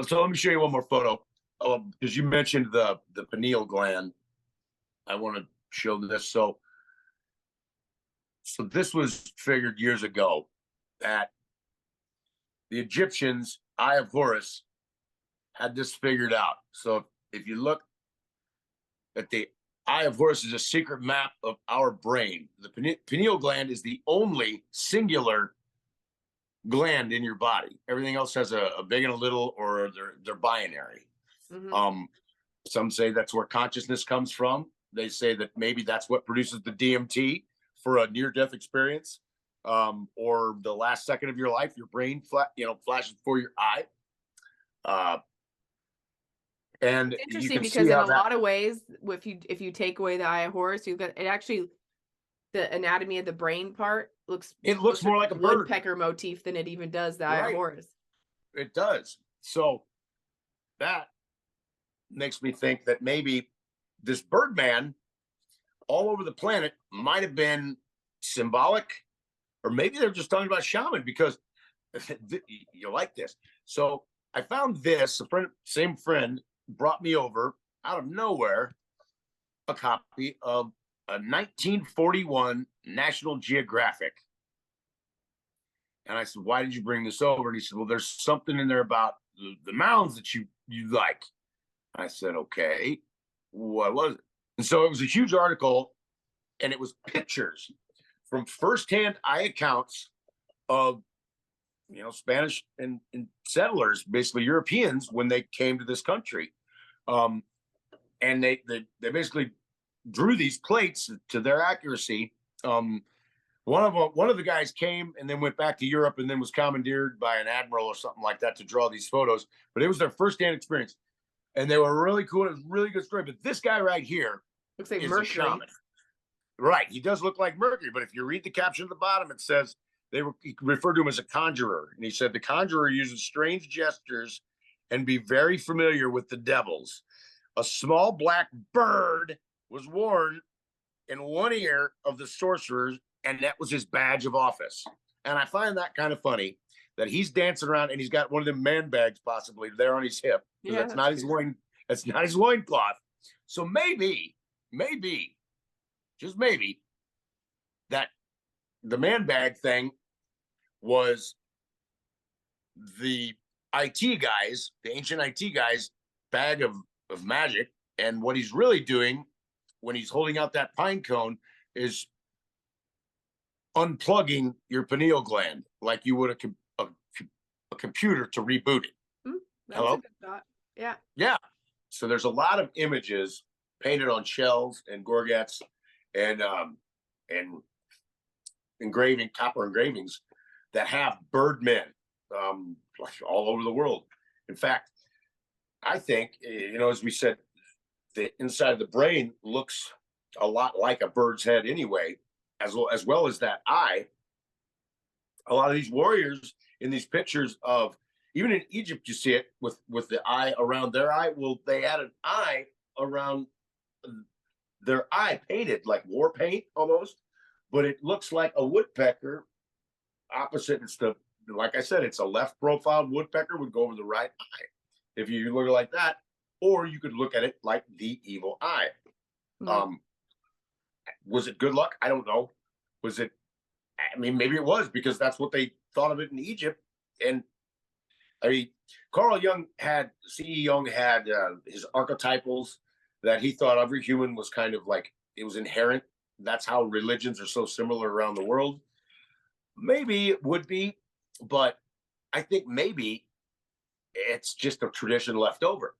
So let me show you one more photo, because you mentioned the pineal gland. I want to show this. So this was figured years ago that the Egyptians, Eye of Horus, had this figured out. So if you look at the Eye of Horus, is a secret map of our brain. The pineal gland is the only singular gland in your body. Everything else has a big and a little, or they're binary. Mm-hmm. Some say that's where consciousness comes from. They say that maybe that's what produces the DMT for a near-death experience, or the last second of your life, your brain flashes before your eye. And it's interesting because in a lot of ways, if you take away the Eye of Horus, you've got it actually. The anatomy of the brain part looks more like a woodpecker motif than it even does the Eye of Horus. It does. So that makes me think that maybe this Birdman all over the planet might have been symbolic, or maybe they're just talking about shaman, because you like this. So I found this, same friend brought me over out of nowhere. a copy of a 1941 National Geographic. And I said, why did you bring this over? And he said, well, there's something in there about the mounds that you like. I said, okay, what was it? And so it was a huge article, and it was pictures from firsthand eye accounts of, Spanish and settlers, basically Europeans, when they came to this country. And they basically drew these plates to their accuracy. One of the guys came and then went back to Europe and then was commandeered by an admiral or something like that to draw these photos. But it was their firsthand experience, and they were really cool. It was a really good story. But this guy right here Looks like is Mercury. a shaman. Right, he does look like Mercury. But if you read the caption at the bottom, it says he referred to him as a conjurer, and he said the conjurer uses strange gestures and be very familiar with the devils. A small black bird was worn in one ear of the sorcerers, and that was his badge of office. And I find that kind of funny that he's dancing around and he's got one of them man bags possibly there on his hip. Yeah, that's not his loin. That's not his loincloth. So maybe, just maybe, that the man bag thing was the IT guys, the ancient IT guys' bag of magic. And what he's really doing when he's holding out that pine cone is unplugging your pineal gland like you would a computer to reboot it. That's a good thought. Yeah. Yeah. So there's a lot of images painted on shells and gorgets and copper engravings that have Birdmen all over the world. In fact, I think, as we said, the inside of the brain looks a lot like a bird's head anyway, as well as that eye. A lot of these warriors in these pictures of, even in Egypt, you see it with the eye around their eye. Well, they had an eye around their eye painted like war paint almost, but it looks like a woodpecker opposite. Like I said, it's a left profiled woodpecker would go over the right eye if you look at it like that, or you could look at it like the evil eye. Mm-hmm. Was it good luck? I don't know. Was it? I mean, maybe it was, because that's what they thought of it in Egypt. And I mean, C.E. Jung had his archetypals that he thought every human was kind of like, it was inherent. That's how religions are so similar around the world. Maybe it would be, but I think maybe it's just a tradition left over.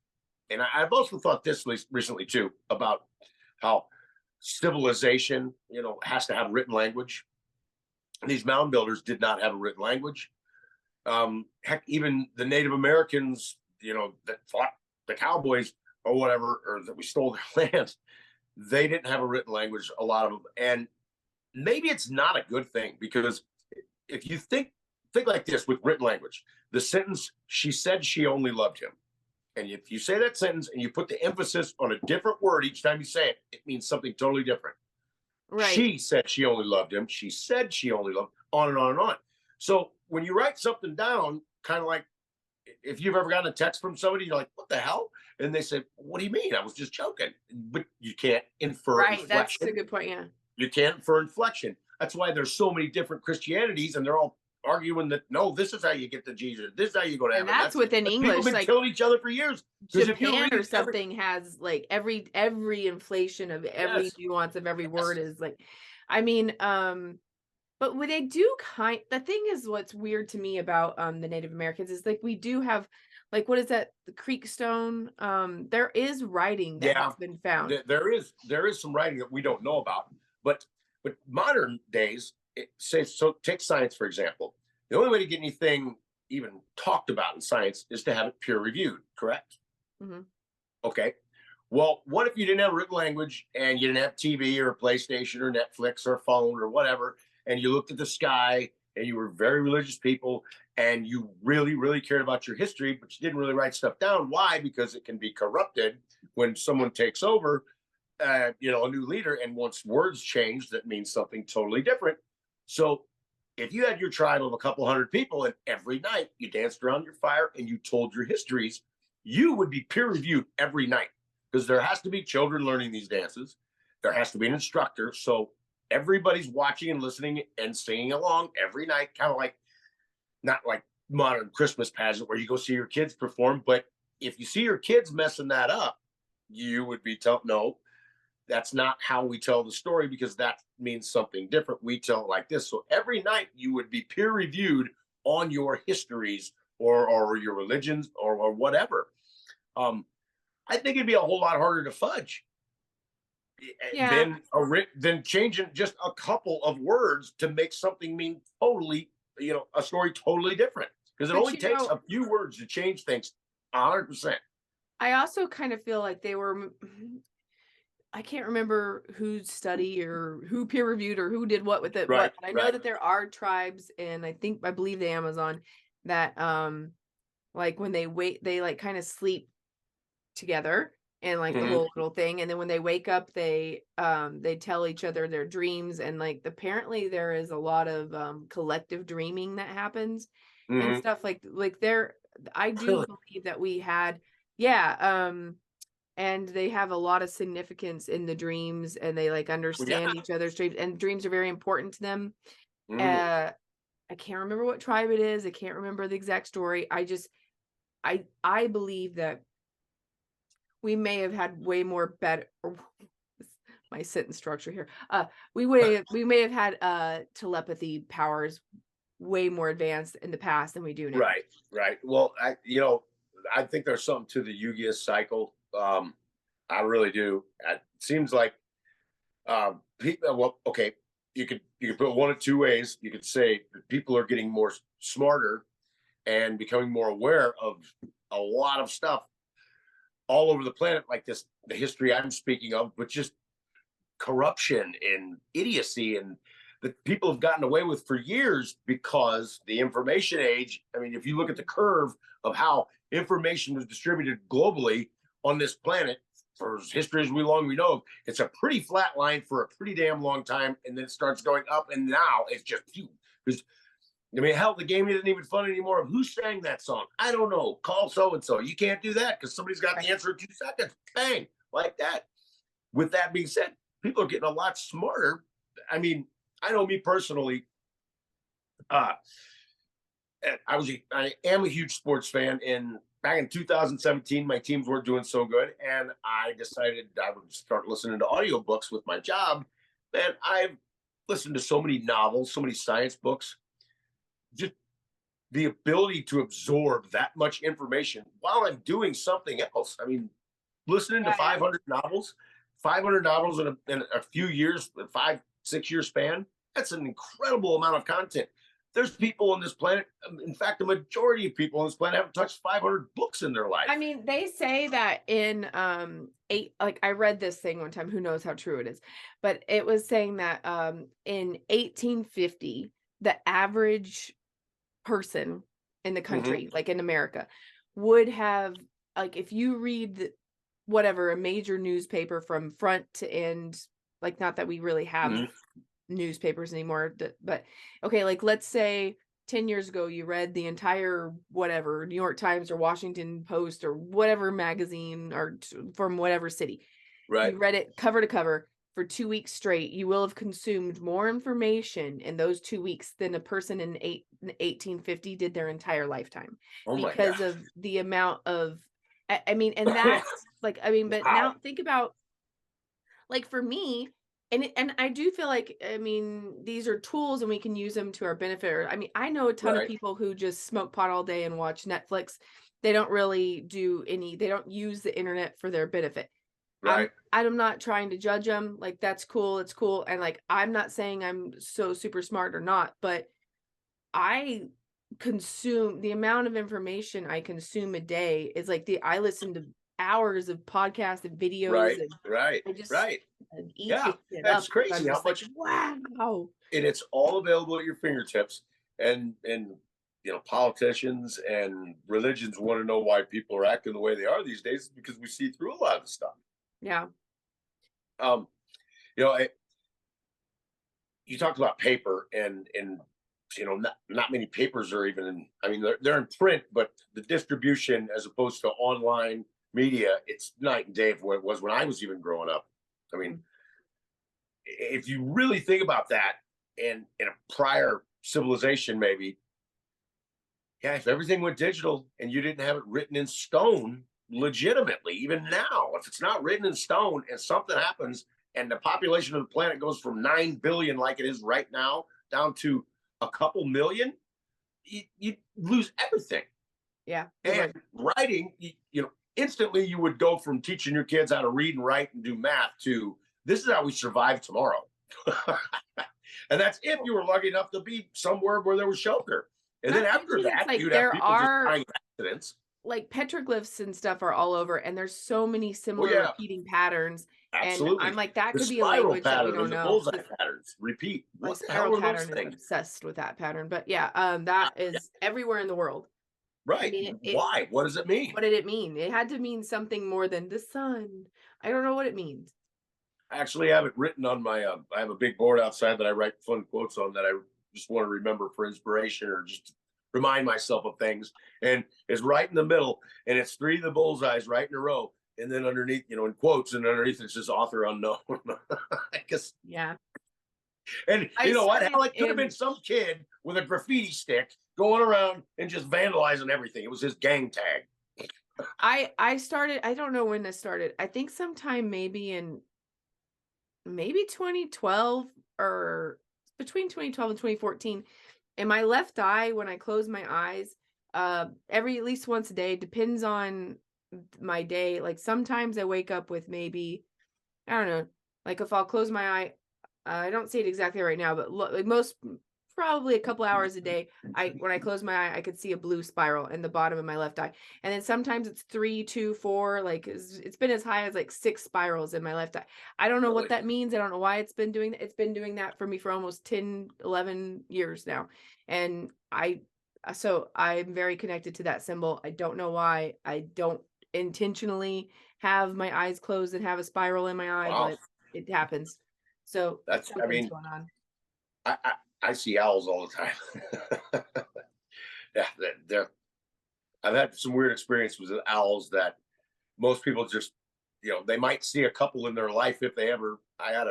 And I've also thought this recently too, about how civilization, has to have written language. And these mound builders did not have a written language. Heck, even the Native Americans, that fought the cowboys or whatever, or that we stole their land, they didn't have a written language, a lot of them. And maybe it's not a good thing, because if you think like this with written language, the sentence, she said she only loved him. And if you say that sentence and you put the emphasis on a different word each time you say it, it means something totally different. Right. She said she only loved him. She said she only loved him, on and on and on. So when you write something down, kind of like if you've ever gotten a text from somebody, you're like, what the hell? And they said, what do you mean? I was just joking. But you can't infer inflection. That's a good point, yeah. You can't infer inflection. That's why there's so many different Christianities, and they're all arguing that, no, this is how you get to Jesus. This is how you go to heaven. And that's within English. People have been killing each other for years. Japan or something has like every inflation of every nuance of every word is like, I mean, but what they do the thing is, what's weird to me about the Native Americans is like, we do have, like, what is that? The Creek Stone. There is writing that has been found. There is some writing that we don't know about, but modern days, take science, for example. The only way to get anything even talked about in science is to have it peer reviewed, correct? Mm-hmm. Okay. Well, what if you didn't have a written language and you didn't have TV or a PlayStation or Netflix or phone or whatever, and you looked at the sky and you were very religious people and you really, really cared about your history, but you didn't really write stuff down? Why? Because it can be corrupted when someone takes over, a new leader, and once words change, that means something totally different. So if you had your tribe of a couple hundred people and every night you danced around your fire and you told your histories, you would be peer reviewed every night, because there has to be children learning these dances. There has to be an instructor. So everybody's watching and listening and singing along every night, kind of like not like modern Christmas pageant where you go see your kids perform. But if you see your kids messing that up, you would be told, no, that's not how we tell the story, because that means something different. We tell it like this. So every night you would be peer reviewed on your histories or your religions or whatever. I think it'd be a whole lot harder to fudge Yeah. than changing just a couple of words to make something mean totally, a story totally different. Because it But only takes a few words to change things 100%. I also kind of feel like they were, I can't remember whose study or who peer reviewed or who did what with it. Right, But I know that there are tribes, and I believe the Amazon, that like when they wait, they like kind of sleep together and like the whole little thing, and then when they wake up, they tell each other their dreams, and like apparently there is a lot of collective dreaming that happens and stuff like there. I do Really? believe that we had, and they have a lot of significance in the dreams, and they like understand each other's dreams, and dreams are very important to them. I can't remember what tribe it is. I can't remember the exact story. I believe that we may have had way more better my sentence structure here. We may have had telepathy powers way more advanced in the past than we do now. Right. Well, I think there's something to the Yu-Gi-Oh cycle. I really do. It seems like people. Well, okay, you could put one of two ways. You could say that people are getting more smarter and becoming more aware of a lot of stuff all over the planet, like the history I'm speaking of, but just corruption and idiocy and that people have gotten away with for years because the information age. I mean, if you look at the curve of how information was distributed globally on this planet for as history as we know of, it's a pretty flat line for a pretty damn long time, and then it starts going up, and now it's just because I mean, hell, the game isn't even fun anymore. Who sang that song? I don't know. Call so and so. You can't do that because somebody's got the answer in 2 seconds. Bang, like that. With that being said, people are getting a lot smarter. I mean, I know me personally. I am a huge sports fan, and back in 2017, my teams weren't doing so good, and I decided I would start listening to audiobooks with my job. And I've listened to so many novels, so many science books. Just the ability to absorb that much information while I'm doing something else. I mean, listening to 500 novels in a few years, 5-6 year span, that's an incredible amount of content. There's people on this planet, in fact, the majority of people on this planet haven't touched 500 books in their life. I mean, they say that in like I read this thing one time, who knows how true it is, but it was saying that in 1850, the average person in the country, like in America, would have, like, if you read whatever a major newspaper from front to end, like, not that we really have newspapers anymore, but okay, like let's say 10 years ago you read the entire whatever New York Times or Washington Post or whatever magazine or from whatever city, Right. you read it cover to cover for 2 weeks straight, you will have consumed more information in those 2 weeks than a person in 1850 did their entire lifetime. Oh my because God. of the amount of, I mean, and that's like, I mean, but now think about, like, for me, and I do feel like, I mean, these are tools and we can use them to our benefit. I mean, I know a ton of people who just smoke pot all day and watch Netflix. They don't really they don't use the internet for their benefit. Right. I'm not trying to judge them. Like, that's cool. It's cool. And like, I'm not saying I'm so super smart or not, but I consume the amount of information I consume a day is like I listen to hours of podcasts and videos, and I just eat Yeah, this shit up. that's crazy I'm how just much, like, wow. and it's all available at your fingertips. And politicians and religions want to know why people are acting the way they are these days, because we see through a lot of the stuff. Yeah. Um, you know, you talked about paper, and not many papers are even in. I mean, they're in print, but the distribution as opposed to online media, it's night and day from what it was when I was even growing up. I mean, if you really think about that, in a prior civilization, maybe, yeah, if everything went digital and you didn't have it written in stone, legitimately, even now, if it's not written in stone and something happens and the population of the planet goes from 9 billion like it is right now down to a couple million, you lose everything. Yeah. And writing, instantly you would go from teaching your kids how to read and write and do math to this is how we survive tomorrow. And that's if you were lucky enough to be somewhere where there was shelter. And then after that, like you'd have there people just are dying of accidents. like petroglyphs and stuff are all over, and there's so many similar repeating patterns. And Absolutely. I'm like, that The could be a spiral language that we pattern or don't the know. bullseye patterns. Repeat. My What the hell spiral are those pattern is things? obsessed with that pattern. But yeah, that is everywhere in the world. I Right. mean, Why? What does it mean? what did it mean? It had to mean something more than the sun. I don't know what it means. I actually have it written on my I have a big board outside that I write fun quotes on that I just want to remember for inspiration or just remind myself of things. And it's right in the middle, and it's 3 of the bullseyes right in a row. And then underneath, in quotes, and underneath it's just author unknown. I guess. Yeah. And you know what? Hell, it could have been some kid with a graffiti stick going around and just vandalizing everything. It was his gang tag. I started, I don't know when this started. I think sometime maybe 2012 or between 2012 and 2014. In my left eye, when I close my eyes, every at least once a day, depends on my day. Like sometimes I wake up with maybe, I don't know, like if I'll close my eye, I don't see it exactly right now, but like probably a couple hours a day, when I close my eye, I could see a blue spiral in the bottom of my left eye. And then sometimes it's 3, 2, 4, like it's been as high as like 6 spirals in my left eye. I don't know what that means. I don't know why it's been doing that. It's been doing that for me for almost 10, 11 years now. And so I'm very connected to that symbol. I don't know why. I don't intentionally have my eyes closed and have a spiral in my eye, but it happens. So that's, something's going on. I see owls all the time. Yeah, I've had some weird experiences with owls that most people just, they might see a couple in their life if they ever. I had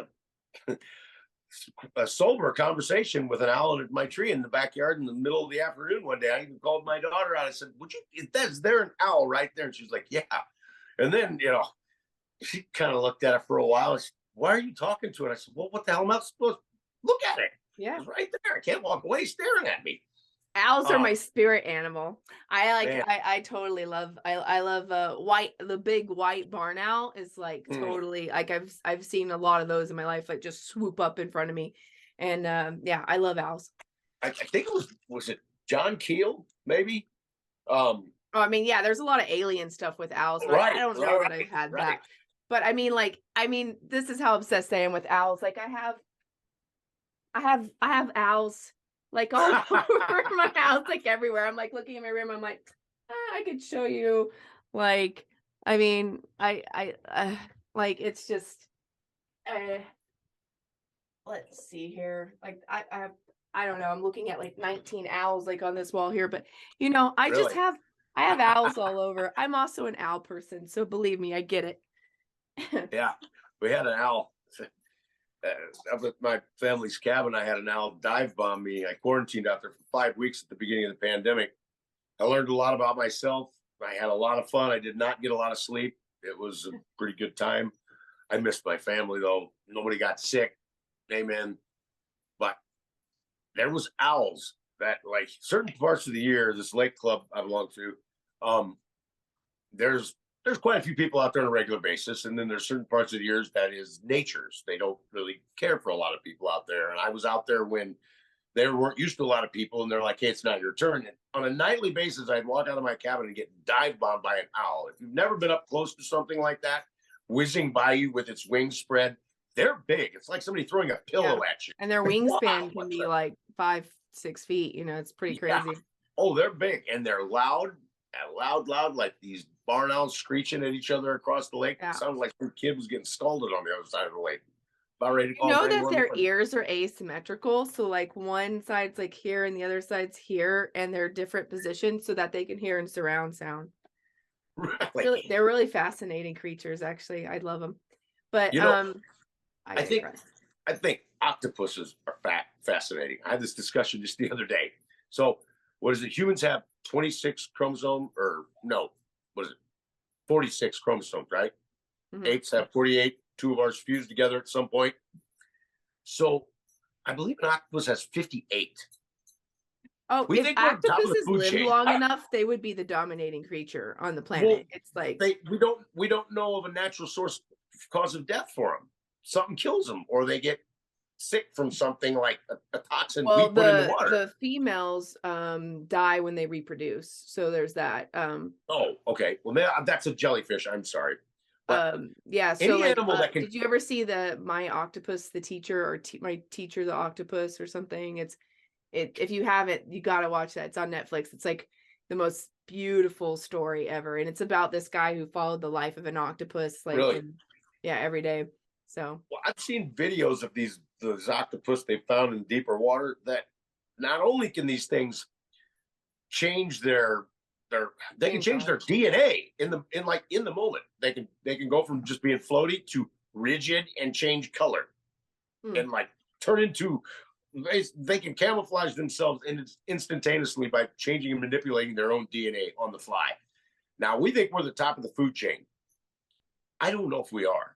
a sober conversation with an owl in my tree in the backyard in the middle of the afternoon one day. I even called my daughter out. I said, is there an owl right there? And she's like, yeah. And then, she kind of looked at it for a while. And said, why are you talking to it? I said, well, what the hell am I supposed to look at it? Yeah. It's right there. I can't walk away staring at me. Owls are my spirit animal. I totally love, I love the big white barn owl is like totally like I've seen a lot of those in my life, like just swoop up in front of me. And yeah, I love owls. I think it was it John Keel, maybe? I mean, yeah, there's a lot of alien stuff with owls, but I don't know that I've had that. But I mean, this is how obsessed I am with owls. Like I have owls like all over my house, like everywhere. I'm like looking at my room. I'm like, I could show you. Like, I mean, I like it's just. Let's see here. Like I don't know. I'm looking at like 19 owls like on this wall here, but I have owls all over. I'm also an owl person, so believe me, I get it. Yeah, we had an owl. Up at my family's cabin, I had an owl dive bomb me. I quarantined out there for 5 weeks at the beginning of the pandemic. I learned a lot about myself. I had a lot of fun. I did not get a lot of sleep. It was a pretty good time. I missed my family though. Nobody got sick. Amen. But there was owls that like certain parts of the year, this lake club I belong to, there's quite a few people out there on a regular basis. And then there's certain parts of the years that is nature's. They don't really care for a lot of people out there. And I was out there when they weren't used to a lot of people and they're like, hey, it's not your turn. And on a nightly basis, I'd walk out of my cabin and get dive bombed by an owl. If you've never been up close to something like that, whizzing by you with its wings spread, they're big. It's like somebody throwing a pillow at you. And their wingspan can be like 5, 6 feet. It's pretty crazy. Yeah. Oh, they're big and they're loud, like these barn owls screeching at each other across the lake. Yeah. It sounds like some kid was getting scalded on the other side of the lake. About ready to call that their ears are asymmetrical. So like one side's like here and the other side's here, and they're different positions so that they can hear in surround sound. Really. They're really fascinating creatures, actually. I love them. But You know, I I think digress. I think octopuses are fascinating. I had this discussion just the other day. So, what is it? Humans have 26 chromosomes, or no, what is it? 46 chromosomes, right? Mhm. Apes have 48. Two of ours fused together at some point. So, I believe an octopus has 58. Oh, We if think we're at the top of the octopuses food lived chain. long enough, they would be the dominating creature on the Well, planet. It's like, we don't know of a natural source cause of death for them. Something kills them, or they get sick from something like a toxin we well, put in the the water. the females die when they reproduce. So there's that. Oh, okay. Well, that's a jellyfish. I'm sorry, but Yeah, so any like animal that can. did you ever see the My Octopus the Teacher, or My Teacher the Octopus or something? If you haven't, you got to watch that. It's on Netflix. It's like the most beautiful story ever, and it's about this guy who followed the life of an octopus, like, Really? and yeah, every day. So Well, I've seen videos of these octopus they found in deeper water. That not only can these things change their they can change change their colors. DNA in the moment. They can go from just being floaty to rigid and change color Hmm. and like turn into they can camouflage themselves instantaneously by changing and manipulating their own DNA on the fly. Now we think we're the top of the food chain. I don't know if we are.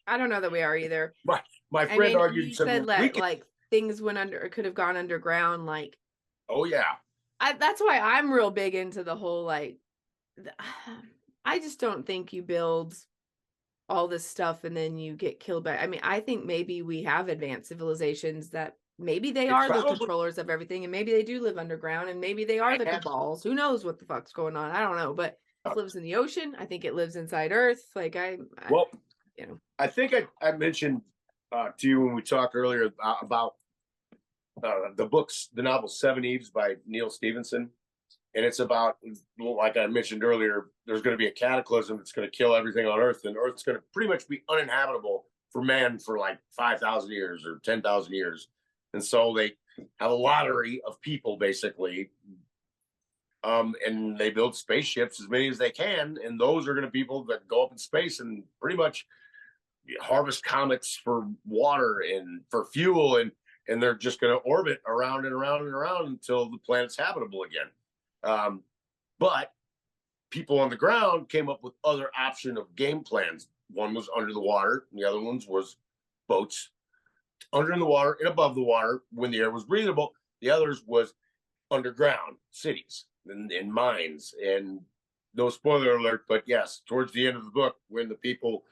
I don't know that we are either. my my I friend mean, argued and you said, said well, we that can. like things went under, could have gone underground. Like, Oh yeah. that's why I'm real big into the whole like. th- I just don't think you build all this stuff and then you get killed by. I mean, I think maybe we have advanced civilizations that maybe they It's are the probably controllers of everything, and maybe they do live underground, and maybe they are I the have cabals. Who knows what the fuck's going on? I don't know, but it lives in the ocean. I think it lives inside Earth. Like well, you know, I think I mentioned to you when we talked earlier about the books, the novel Seven Eves by Neil Stevenson. And it's about, like I mentioned earlier, there's going to be a cataclysm that's going to kill everything on Earth, and Earth's going to pretty much be uninhabitable for man for like 5,000 years or 10,000 years. And so they have a lottery of people basically, and they build spaceships as many as they can, and those are going to be people that go up in space and pretty much harvest comets for water and for fuel, and they're just going to orbit around and around and around until the planet's habitable again. But people on the ground came up with other option of game plans. One was under the water, and the other ones was boats under in the water and above the water when the air was breathable. The others was underground cities and mines. And no spoiler alert, but yes, towards the end of the book, when the people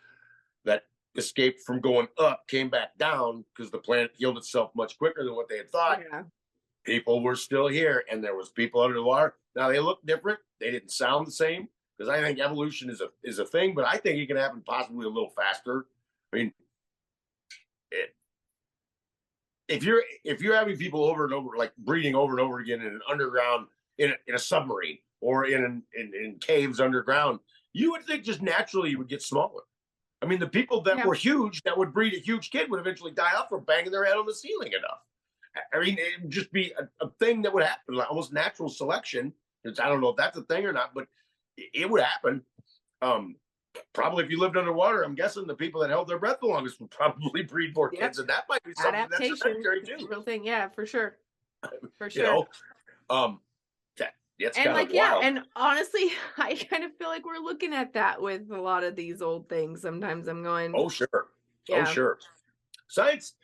that escaped from going up came back down because the planet healed itself much quicker than what they had thought, yeah, people were still here, and there was people under the water. Now they look different. They didn't sound the same because I think evolution is a thing, but I think it can happen possibly a little faster. I mean, it, if you're having people over and over, like breeding over and over again in an underground in a submarine or in caves underground, you would think just naturally you would get smaller. I mean, the people that yeah, were huge that would breed a huge kid would eventually die out from banging their head on the ceiling enough. I mean, it would just be a thing that would happen, like almost natural selection. I don't know if that's a thing or not, but it would happen. Um, Probably if you lived underwater, I'm guessing the people that held their breath the longest would probably breed more yep. kids, and that might be something that's Adaptation, hereditary it's a too. real thing. Yeah, for sure, for You sure. know, um, it's And kind of like, yeah, wild. and honestly, I kind of feel like we're looking at that with a lot of these old things. Sometimes I'm going, Oh sure, oh yeah, sure. Science,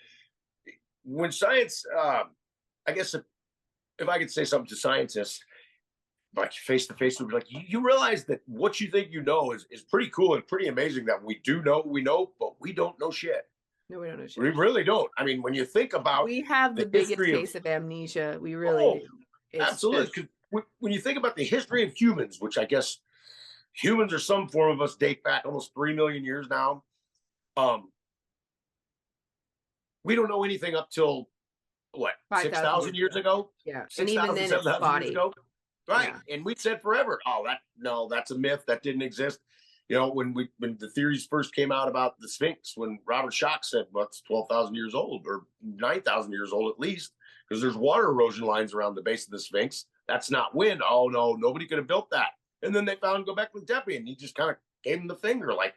when science, I guess if I could say something to scientists, like face to face, would be like, you realize that what you think you know is pretty cool and pretty amazing that we do know we know, but we don't know shit. no, we don't know We shit. really don't. I mean, when you think about We have the the biggest history of, case of amnesia. We really oh, do. It's absolutely. just, Because when you think about the history of humans, which I guess humans or some form of us date back almost 3 million years now, um, we don't know anything up till what, 5,000 6,000 years years ago. ago, Yeah. And even 6,000, then seven it's thousand years spotty. ago. Right. Yeah. And we said forever, oh, that no, that's a myth. That didn't exist. You know, when the theories first came out about the Sphinx, when Robert Schoch said, well, it's 12,000 years old or 9,000 years old at least, because there's water erosion lines around the base of the Sphinx. That's not wind. Oh, no, nobody could have built that. And then they found Göbekli Tepe, and he just kind of gave him the finger, like,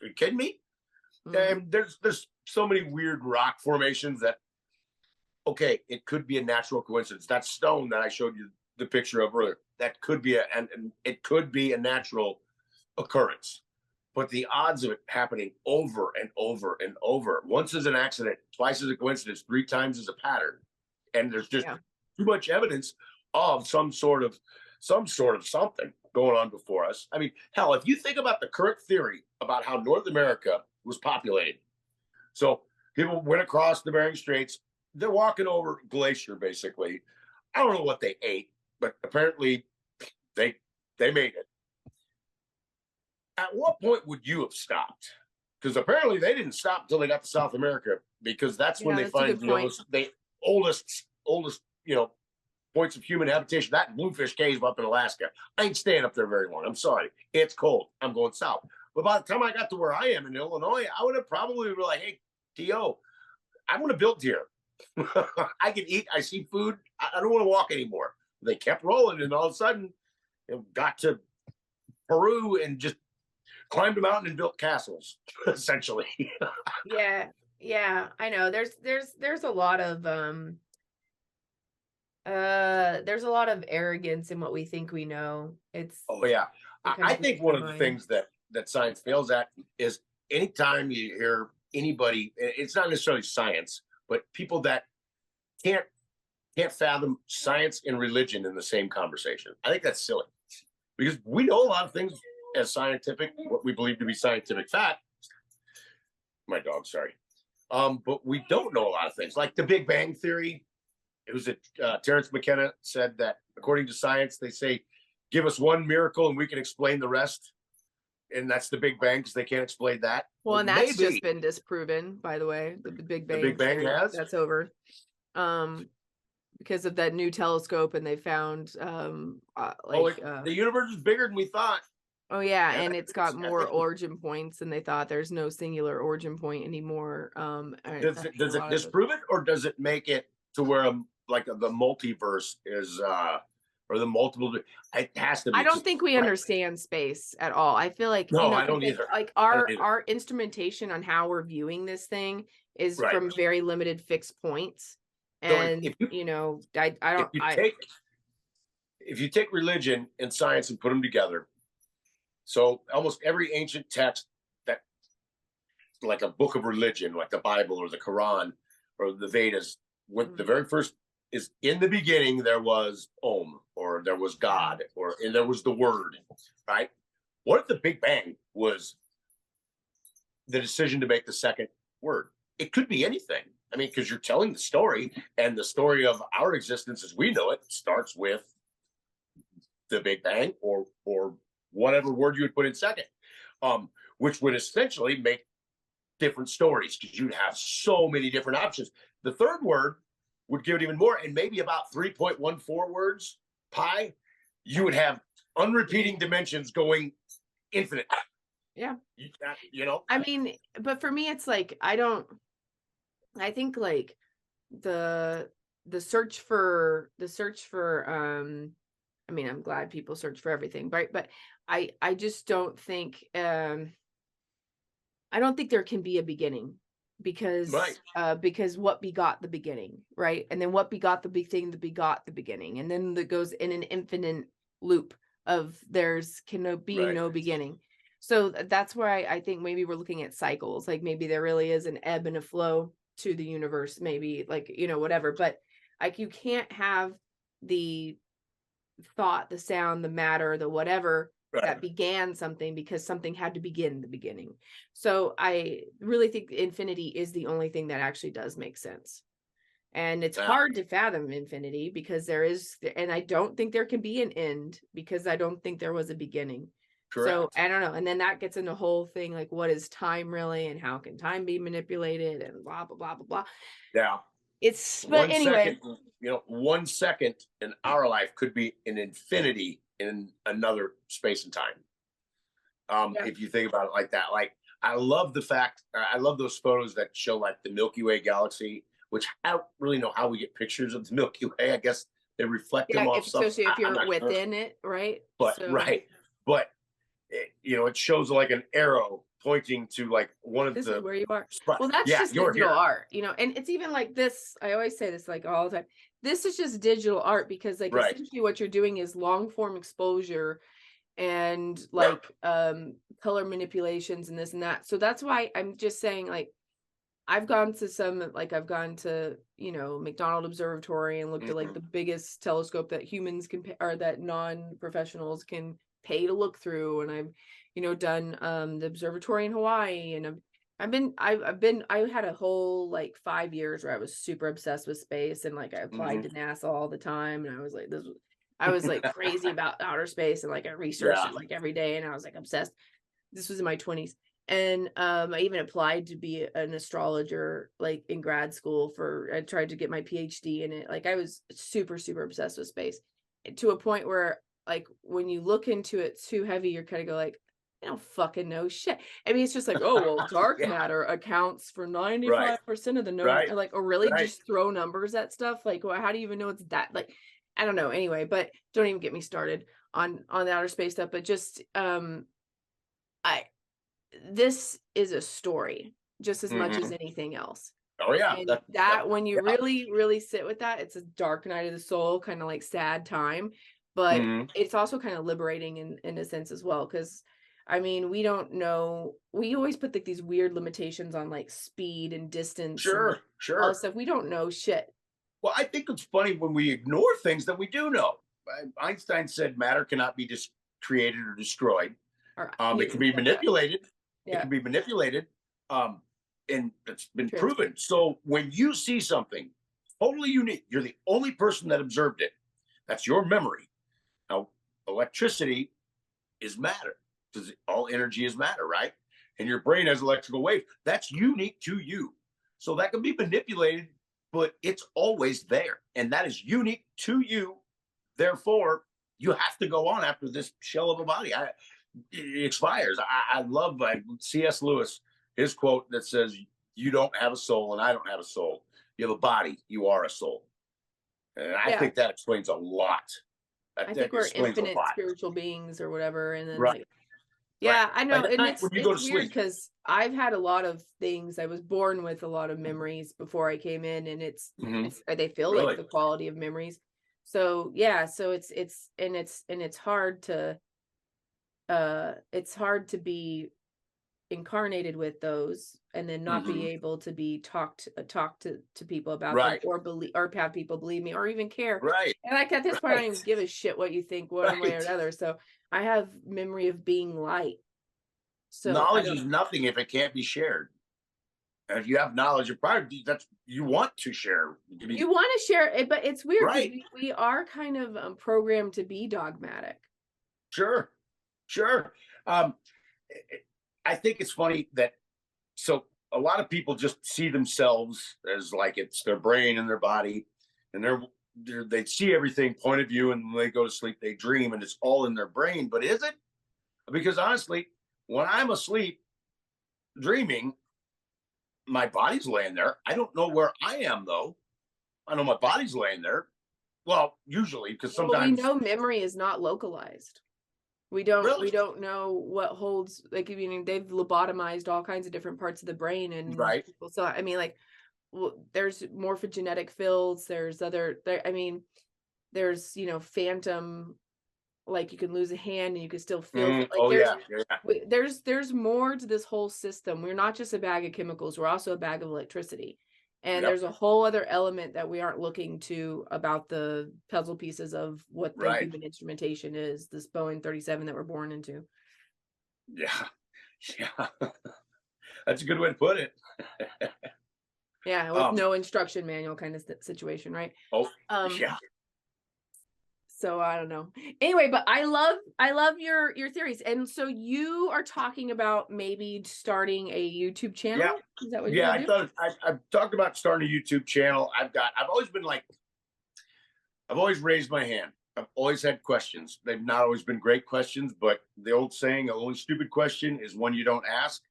are you kidding me? And there's so many weird rock formations that, okay, it could be a natural coincidence. That stone that I showed you the picture of earlier, that could be and it could be a natural occurrence. But the odds of it happening over and over and over, once is an accident, twice is a coincidence, three times is a pattern. And there's just too much evidence of some sort of something going on before us. I mean, hell, if you think about the current theory about how North America was populated, so people went across the Bering Straits, they're walking over glacier, basically. I don't know what they ate, but apparently they made it. At what point would you have stopped? Because apparently they didn't stop until they got to South America, because that's when they find the oldest points of human habitation. That Bluefish Cave up in Alaska. I ain't staying up there very long. I'm sorry. It's cold. I'm going south. But by the time I got to where I am in Illinois, I would have probably been like, hey, T.O., I want to build here. I can eat. I see food. I don't want to walk anymore. They kept rolling, and all of a sudden, got to Peru and just climbed a mountain and built castles, essentially. Yeah, I know. There's a lot of arrogance in what we think we know. It's I think one of the things that science fails at is anytime you hear anybody, it's not necessarily science, but people that can't fathom science and religion in the same conversation. I think that's silly, because we know a lot of things as scientific, what we believe to be scientific fact. My dog, sorry. But we don't know a lot of things, like the Big Bang Theory. It was Terence McKenna said that according to science, they say, give us one miracle and we can explain the rest. And that's the Big Bang, because they can't explain that. Well, and that's just been disproven, by the way. The Big Bang. The Big Bang has? That's over. Because of that new telescope, and they found the universe is bigger than we thought. Oh yeah, and it's got more origin points than they thought. There's no singular origin point anymore. Does it disprove it, or does it make it to where the multiverse is or the multiple? It has to be. I don't think we understand space at all. I feel like I don't either. Like our instrumentation on how we're viewing this thing is from very limited fixed points. And so if you take religion and science and put them together, so almost every ancient text that, like a book of religion, like the Bible or the Quran or the Vedas, the very first is, in the beginning there was Om, or there was God, and there was the Word, right? What if the Big Bang was the decision to make the second word? It could be anything. I mean, because you're telling the story, and the story of our existence as we know it starts with the Big Bang, or whatever word you would put in second, which would essentially make different stories, because you'd have so many different options. The third word would give it even more, and maybe about 3.14 words, pi, you would have unrepeating dimensions going infinite. Yeah. I mean, but for me, it's like, I think like the search for I mean, I'm glad people search for everything, right? But I just don't think I don't think there can be a beginning, because what begot the beginning, right? And then what begot the big thing that begot the beginning, and then that goes in an infinite loop of there's no beginning. So that's where I think maybe we're looking at cycles, like maybe there really is an ebb and a flow to the universe, maybe, like, whatever, but like you can't have the thought, the sound, the matter, the whatever that began something, because something had to begin the beginning. So I really think infinity is the only thing that actually does make sense. And it's hard to fathom infinity, because and I don't think there can be an end, because I don't think there was a beginning. Correct. So I don't know. And then that gets into the whole thing, like, what is time really, and how can time be manipulated, and blah, blah, blah, blah, blah. Yeah. But anyway, 1 second in our life could be an infinity in another space and time. If you think about it like that, like, I love those photos that show like the Milky Way galaxy, which I don't really know how we get pictures of the Milky Way. I guess They reflect Yeah, them off if stuff. especially if I'm you're not sure, within it, right? but So right, but it shows like an arrow pointing to like one of this is the where you are. spot. Well, that's Yeah, just you're digital here. art, and it's even like this. I always say this like all the time. This is just digital art because like Right. essentially what you're doing is long form exposure and like color manipulations and this and that. So that's why I'm just saying like I've gone to McDonald Observatory and looked at like Hmm. the biggest telescope that humans can or that non-professionals can pay to look through. And I've, done the observatory in Hawaii. And I had a whole like 5 years where I was super obsessed with space and like I applied Hmm. to NASA all the time. And I was like crazy about outer space and like I researched Yeah. it like every day and I was like obsessed. This was in my 20s. And I even applied to be an astrologer like in grad school I tried to get my PhD in it. Like I was super, super obsessed with space to a point where like when you look into it too heavy, you're kind of go like, I don't fucking know shit. I mean, it's just like, oh, well, dark Yeah. matter accounts for Right. 95% of the known, Right. like, or really Right. just throw numbers at stuff. Like, well, how do you even know it's that? Like, I don't know. Anyway, but don't even get me started on the outer space stuff. But just, I this is a story just as much as Hmm. anything else. Oh yeah. And That that when you yeah. really, really sit with that, it's a dark night of the soul, kind of like sad time. But Hmm. it's also kind of liberating in a sense as well. Cause I mean, we don't know, we always put like these weird limitations on like speed and distance and Sure. like all this Sure. stuff. We don't know shit. Well, I think it's funny when we ignore things that we do know. Einstein said matter cannot be created or destroyed. Or It can Newton be said that. manipulated. It Yeah, can be manipulated. Um, and it's been true. proven. So when you see something totally unique, you're the only person that observed it. That's your memory. Now, electricity is matter because all energy is matter, right? And your brain has electrical waves. That's unique to you. So that can be manipulated, but it's always there. And that is unique to you. Therefore, you have to go on after this shell of a body. It expires. I love C.S. Lewis, his quote that says, "You don't have a soul, and I don't have a soul. You have a body. You are a soul." And I Yeah. think that explains a lot. I That think we're explains a infinite lot. spiritual beings or whatever. And then Right. like, Right. yeah, I know, Like at and night it's when you go to it's weird sleep. because I've had a lot of things. I was born with a lot of memories before I came in, and Hmm. they feel like Really? the quality of memories. So yeah, so it's hard to be incarnated with those and then not be Hmm. able to be talk to people about them Right. or believe or have people believe me or even care. Right. And like at this point, I don't even Right. give a shit what you think one way or Right. another. So I have memory of being light. So I Knowledge don't is know. nothing if it can't be shared. And if you have knowledge, you want to share. You want to share it, but it's weird because Right. we are kind of programmed to be dogmatic. Sure. Sure. Um, I think it's funny that so a lot of people just see themselves as like it's their brain and their body, and they see everything point of view, and when they go to sleep, they dream, and it's all in their brain. But is it? Because honestly, when I'm asleep dreaming, my body's laying there. I don't know where I am though. I know my body's laying there. Well, usually because Well, we sometimes know memory is not localized. We really don't know what holds like I mean they've lobotomized all kinds of different parts of the brain and right. people so I mean like there's morphogenetic fields, there's I mean there's phantom like you can lose a hand and you can still feel like Oh yeah, yeah, yeah. there's more to this whole system. We're not just a bag of chemicals, we're also a bag of electricity. And Yep. there's a whole other element that we aren't looking to about the puzzle pieces of what the Right. human instrumentation is, this Boeing 37 that we're born into. Yeah. Yeah. That's a good way to put it. Yeah, with um. no instruction manual kind of situation, right? Oh Um, yeah. so I don't know. Anyway, but I love your theories. And so you are talking about maybe starting a YouTube Yeah. channel? Is that what you're Yeah. gonna do? I've talked about starting a YouTube channel. I've always been like, I've always raised my hand. I've always had questions. They've not always been great questions, but the old saying, the only stupid question is one you don't ask.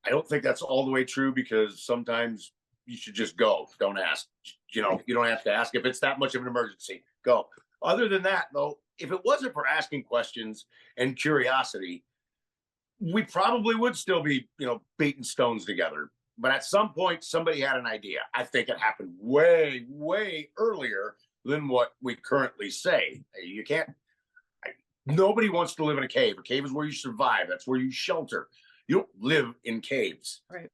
I don't think that's all the way true because sometimes you should just go. Don't ask. You know, you don't have to ask if it's that much of an emergency. Go. Other than that, though, if it wasn't for asking questions and curiosity, we probably would still be, you know, beating stones together. But at some point, somebody had an idea. I think it happened way, way earlier than what we currently say. You can't, nobody wants to live in a cave. A cave is where you survive, that's where you shelter. You don't live in caves. Right.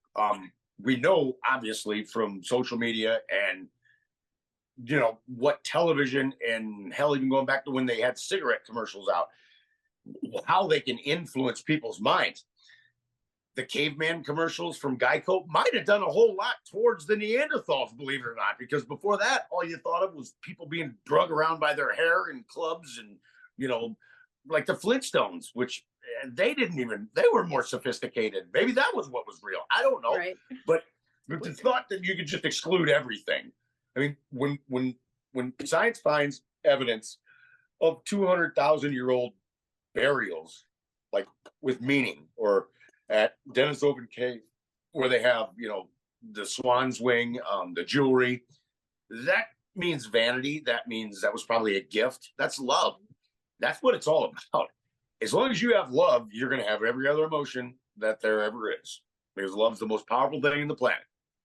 We know, obviously, from social media and, you know, what television and hell, even going back to when they had cigarette commercials out, how they can influence people's minds. The caveman commercials from Geico might have done a whole lot towards the Neanderthals, believe it or not, because before that, all you thought of was people being drug around by their hair in clubs and, you know, like the Flintstones, which they didn't even, they were more sophisticated. Maybe that was what was real. I don't know. Right. But the thought that you could just exclude everything. I mean, when science finds evidence of 200,000-year-old burials, like with meaning, or at Denisovan Cave, where they have, you know, the swan's wing, the jewelry, that means vanity. That means that was probably a gift. That's love. That's what it's all about. As long as you have love, you're going to have every other emotion that there ever is, because love's the most powerful thing in the planet.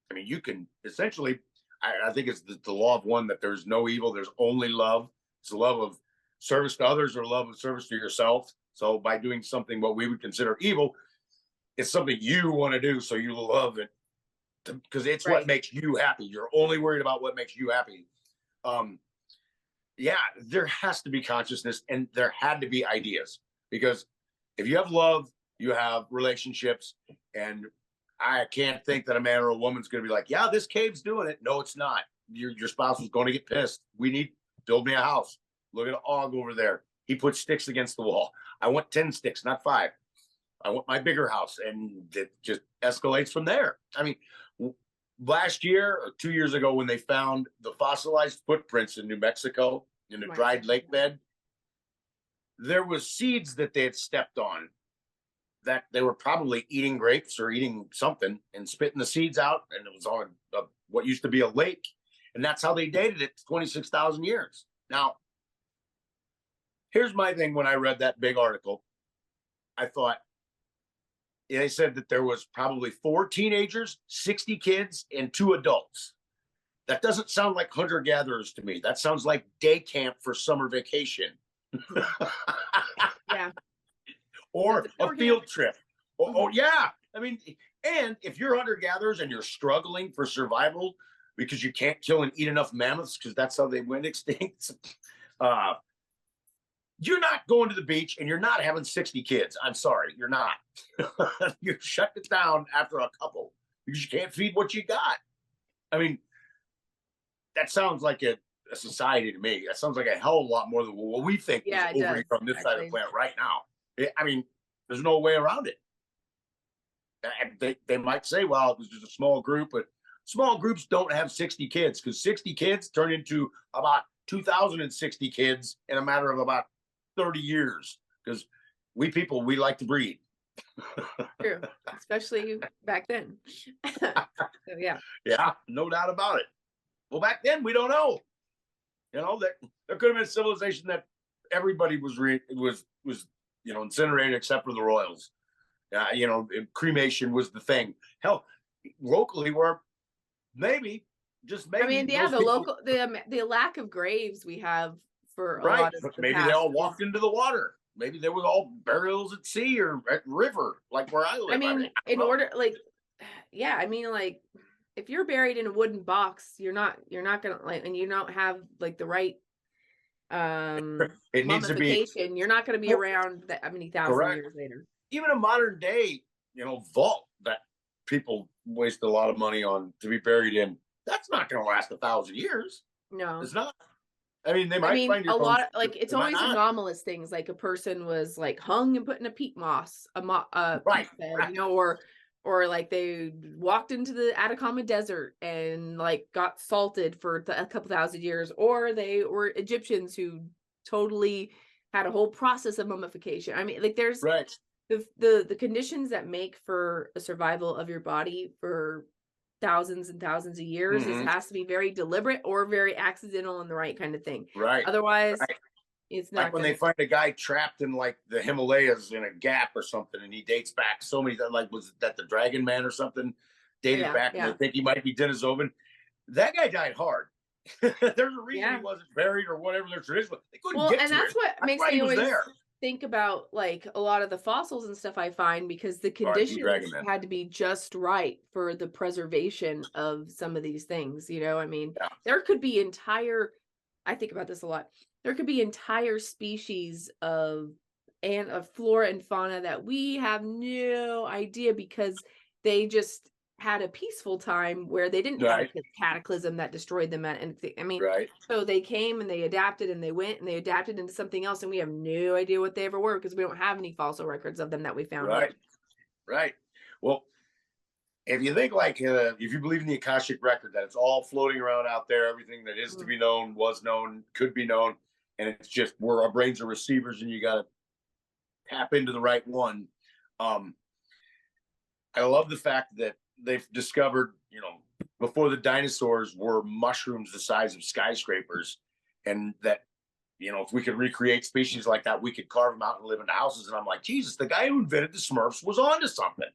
I mean, you can essentially, I think it's the law of one, that there's no evil, there's only love. It's the love of service to others or love of service to yourself. So by doing something what we would consider evil, it's something you want to do, so you love it because it's what makes you happy. You're only worried about what makes you happy. Yeah, there has to be consciousness, and there had to be ideas, because if you have love, you have relationships, and I can't think that a man or a woman's going to be like, yeah, this cave's doing it. No, it's not. Your spouse is going to get pissed. We need, build me a house. Look at an Og over there. He puts sticks against the wall. I want 10 sticks, not 5. I want my bigger house, and it just escalates from there. I mean, last year or 2 years ago, when they found the fossilized footprints in New Mexico in a dried lake bed, there was seeds that they had stepped on, that they were probably eating grapes or eating something and spitting the seeds out, and it was on what used to be a lake, and that's how they dated it to 26,000 years. Now, here's my thing. When I read that big article, I thought, they said that there was probably 4 teenagers, 60 kids, and 2 adults. That doesn't sound like hunter-gatherers to me. That sounds like day camp for summer vacation. Yeah. Or a field trip. Oh, yeah. I mean, and if you're hunter-gatherers and you're struggling for survival because you can't kill and eat enough mammoths because that's how they went extinct, you're not going to the beach and you're not having 60 kids. I'm sorry, you're not. You shut it down after a couple because you can't feed what you got. I mean, that sounds like a society to me. That sounds like a hell of a lot more than what we think is over here on this side of the planet right now. I mean, there's no way around it. They might say, well, it was just a small group, but small groups don't have 60 kids, because 60 kids turn into about 2,060 kids in a matter of about 30 years, because we people, we like to breed. True, especially back then. So, yeah, no doubt about it. Well, back then we don't know. You know, there could have been a civilization that everybody was you know, incinerated except for the royals. You know, cremation was the thing. Hell, locally, where maybe, just maybe, I mean, yeah, the lack of graves we have for a lot of the maybe past, they all walked into the water. Maybe they were all burials at sea or at river, like where I live. I mean, in order, like, yeah, I mean, like, if you're buried in a wooden box, you're not gonna, like, and you don't have like the right it needs to be, you're not going to be around that many thousand years later. Even a modern day, you know, vault that people waste a lot of money on to be buried in, that's not going to last 1,000 years. No, it's not. I mean, they might find a lot of, like, it's always anomalous things, like a person was like hung and put in a peat moss, peat bed, you know, or like they walked into the Atacama Desert and like got salted for a couple thousand years, or they were Egyptians who totally had a whole process of mummification. I mean, like, there's the conditions that make for a survival of your body for thousands and thousands of years. It Mhm. has to be very deliberate or very accidental and the right kind of thing. Right. Otherwise, Right. it's Like not when they gonna. find a guy trapped in like the Himalayas in a gap or something, and he dates back so many, like was that the Dragon Man or something? Dated Yeah, back, and they yeah, think he might be Denisovan. That guy died hard. There's a reason he yeah. wasn't buried or whatever their tradition was. They couldn't Well, get and to that's it. what That's makes why he me was always there. think about like a lot of the fossils and stuff I find because the R.I.P. Dragon conditions Man. had to be just right for the preservation of some of these things. I mean, Yeah. there could be entire, I think about this a lot. There could be entire species of flora and fauna that we have no idea because they just had a peaceful time where they didn't have a Right. cataclysm that destroyed them. And I mean, Right. so they came and they adapted and they went and they adapted into something else, and we have no idea what they ever were because we don't have any fossil records of them that we found yet. Right. Right. Well, if you think like if you believe in the Akashic record that it's all floating around out there, everything that is to Mm. be known, was known, could be known, and it's just where our brains are receivers, and you got to tap into the right one. Um, I love the fact that they've discovered, before the dinosaurs were mushrooms the size of skyscrapers, and that if we could recreate species like that, we could carve them out and live in houses. And I'm like, Jesus, the guy who invented the Smurfs was onto something.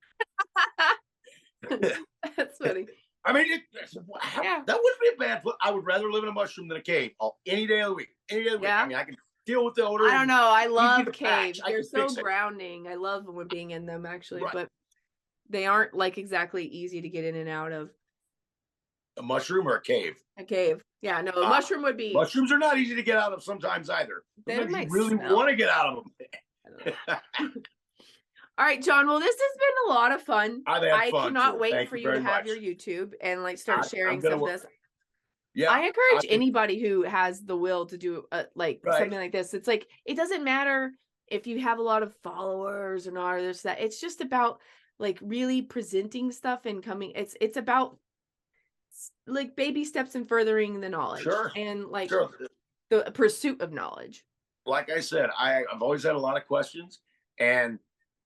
That's funny. I mean, Yeah. that wouldn't be a bad. I would rather live in a mushroom than a cave any day of the week. Any day of the week. I Yeah. mean, I can deal with the odor. I don't know. I love to caves. patch. I They're can so fix it. grounding. I love when being in them actually, Right. but they aren't like exactly easy to get in and out of. A mushroom or a cave? A cave. Yeah, no, a mushroom would be. Mushrooms are not easy to get out of sometimes either. They Sometimes you might really smell. want to get out of I don't know. All right, John. Well, this has been a lot of fun. I've had fun, cannot too. wait Thank for you you to very have much. your YouTube and like start I'm sharing gonna some of this. Yeah, I encourage anybody who has the will to do like Right. something like this. It's like it doesn't matter if you have a lot of followers or not, or this that. It's just about like really presenting stuff and coming. It's about like baby steps in furthering the knowledge Sure. and like Sure. the pursuit of knowledge. Like I said, I've always had a lot of questions, and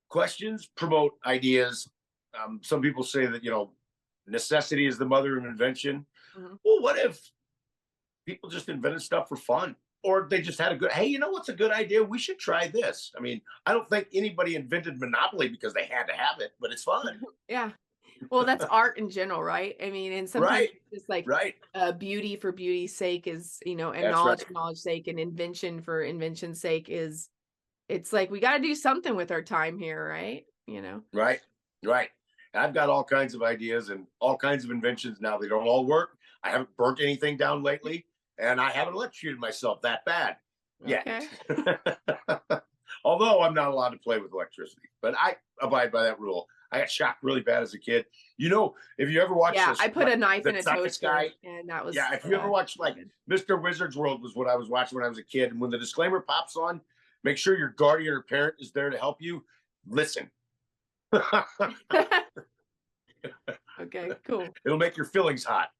questions promote ideas. Some people say that necessity is the mother of invention. Mhm. Well, what if people just invented stuff for fun, or they just had a good? Hey, you know what's a good idea? We should try this. I mean, I don't think anybody invented Monopoly because they had to have it, but it's fun. Yeah. Well, that's art in general, right? I mean, and sometimes Right. it's just like Right. beauty for beauty's sake is, and That's knowledge right. for knowledge's sake and invention for invention's sake is, it's like we got to do something with our time here, right? Right. Right. I've got all kinds of ideas and all kinds of inventions now. They don't all work. I haven't burnt anything down lately, and I haven't electrocuted myself that bad yet. Okay. Although I'm not allowed to play with electricity, but I abide by that rule. I got shocked really bad as a kid. If you ever watch Yeah, this, I put a knife the in a science toaster, guy, and that was yeah, if you ever watch like Mr. Wizard's World was what I was watching when I was a kid. And when the disclaimer pops on, make sure your guardian or parent is there to help you. Listen. Okay, cool. It'll make your feelings hot.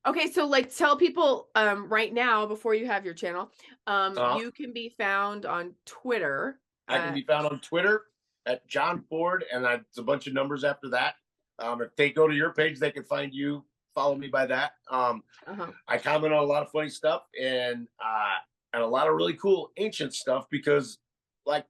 Okay, so like tell people right now before you have your channel, Uh-huh. you can be found on Twitter. I can be found on Twitter at Jon Ford, and it's a bunch of numbers after that. If they go to your page, they can find you. Follow me by that. I comment on a lot of funny stuff and a lot of really cool ancient stuff because, like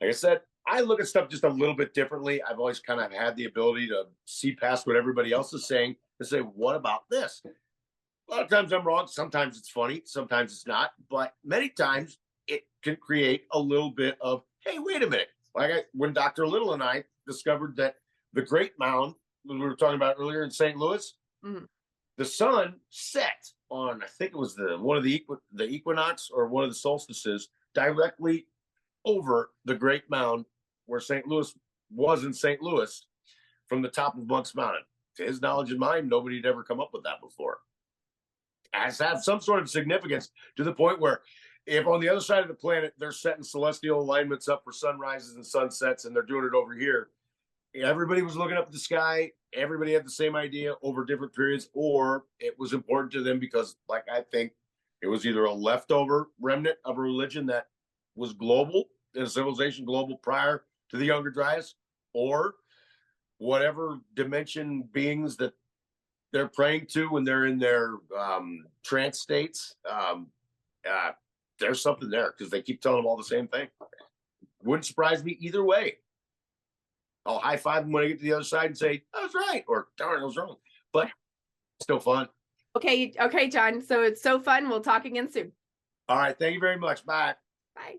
I said, I look at stuff just a little bit differently. I've always kind of had the ability to see past what everybody else is saying and say, "What about this?" A lot of times I'm wrong. Sometimes it's funny. Sometimes it's not. But many times it can create a little bit of, hey, wait a minute. Like when Dr. Little and I discovered that the Great Mound, we were talking about earlier in St. Louis, the sun set on, I think it was one of the equinox or one of the solstices directly over the Great Mound where St. Louis was in St. Louis from the top of Monk's Mountain. To his knowledge and mine, nobody had ever come up with that before. It has to have some sort of significance to the point where if on the other side of the planet they're setting celestial alignments up for sunrises and sunsets and they're doing it over here, everybody was looking up at the sky. Everybody had the same idea over different periods, or it was important to them because, like, I think it was either a leftover remnant of a religion that was global, in a civilization global prior to the Younger Dryas, or whatever dimension beings that they're praying to when they're in their trance states, there's something there because they keep telling them all the same thing. Wouldn't surprise me either way. I'll high five them when I get to the other side and say, I was right, or darn, I was wrong. But still fun. Okay, Jon. So it's so fun. We'll talk again soon. All right. Thank you very much. Bye. Bye.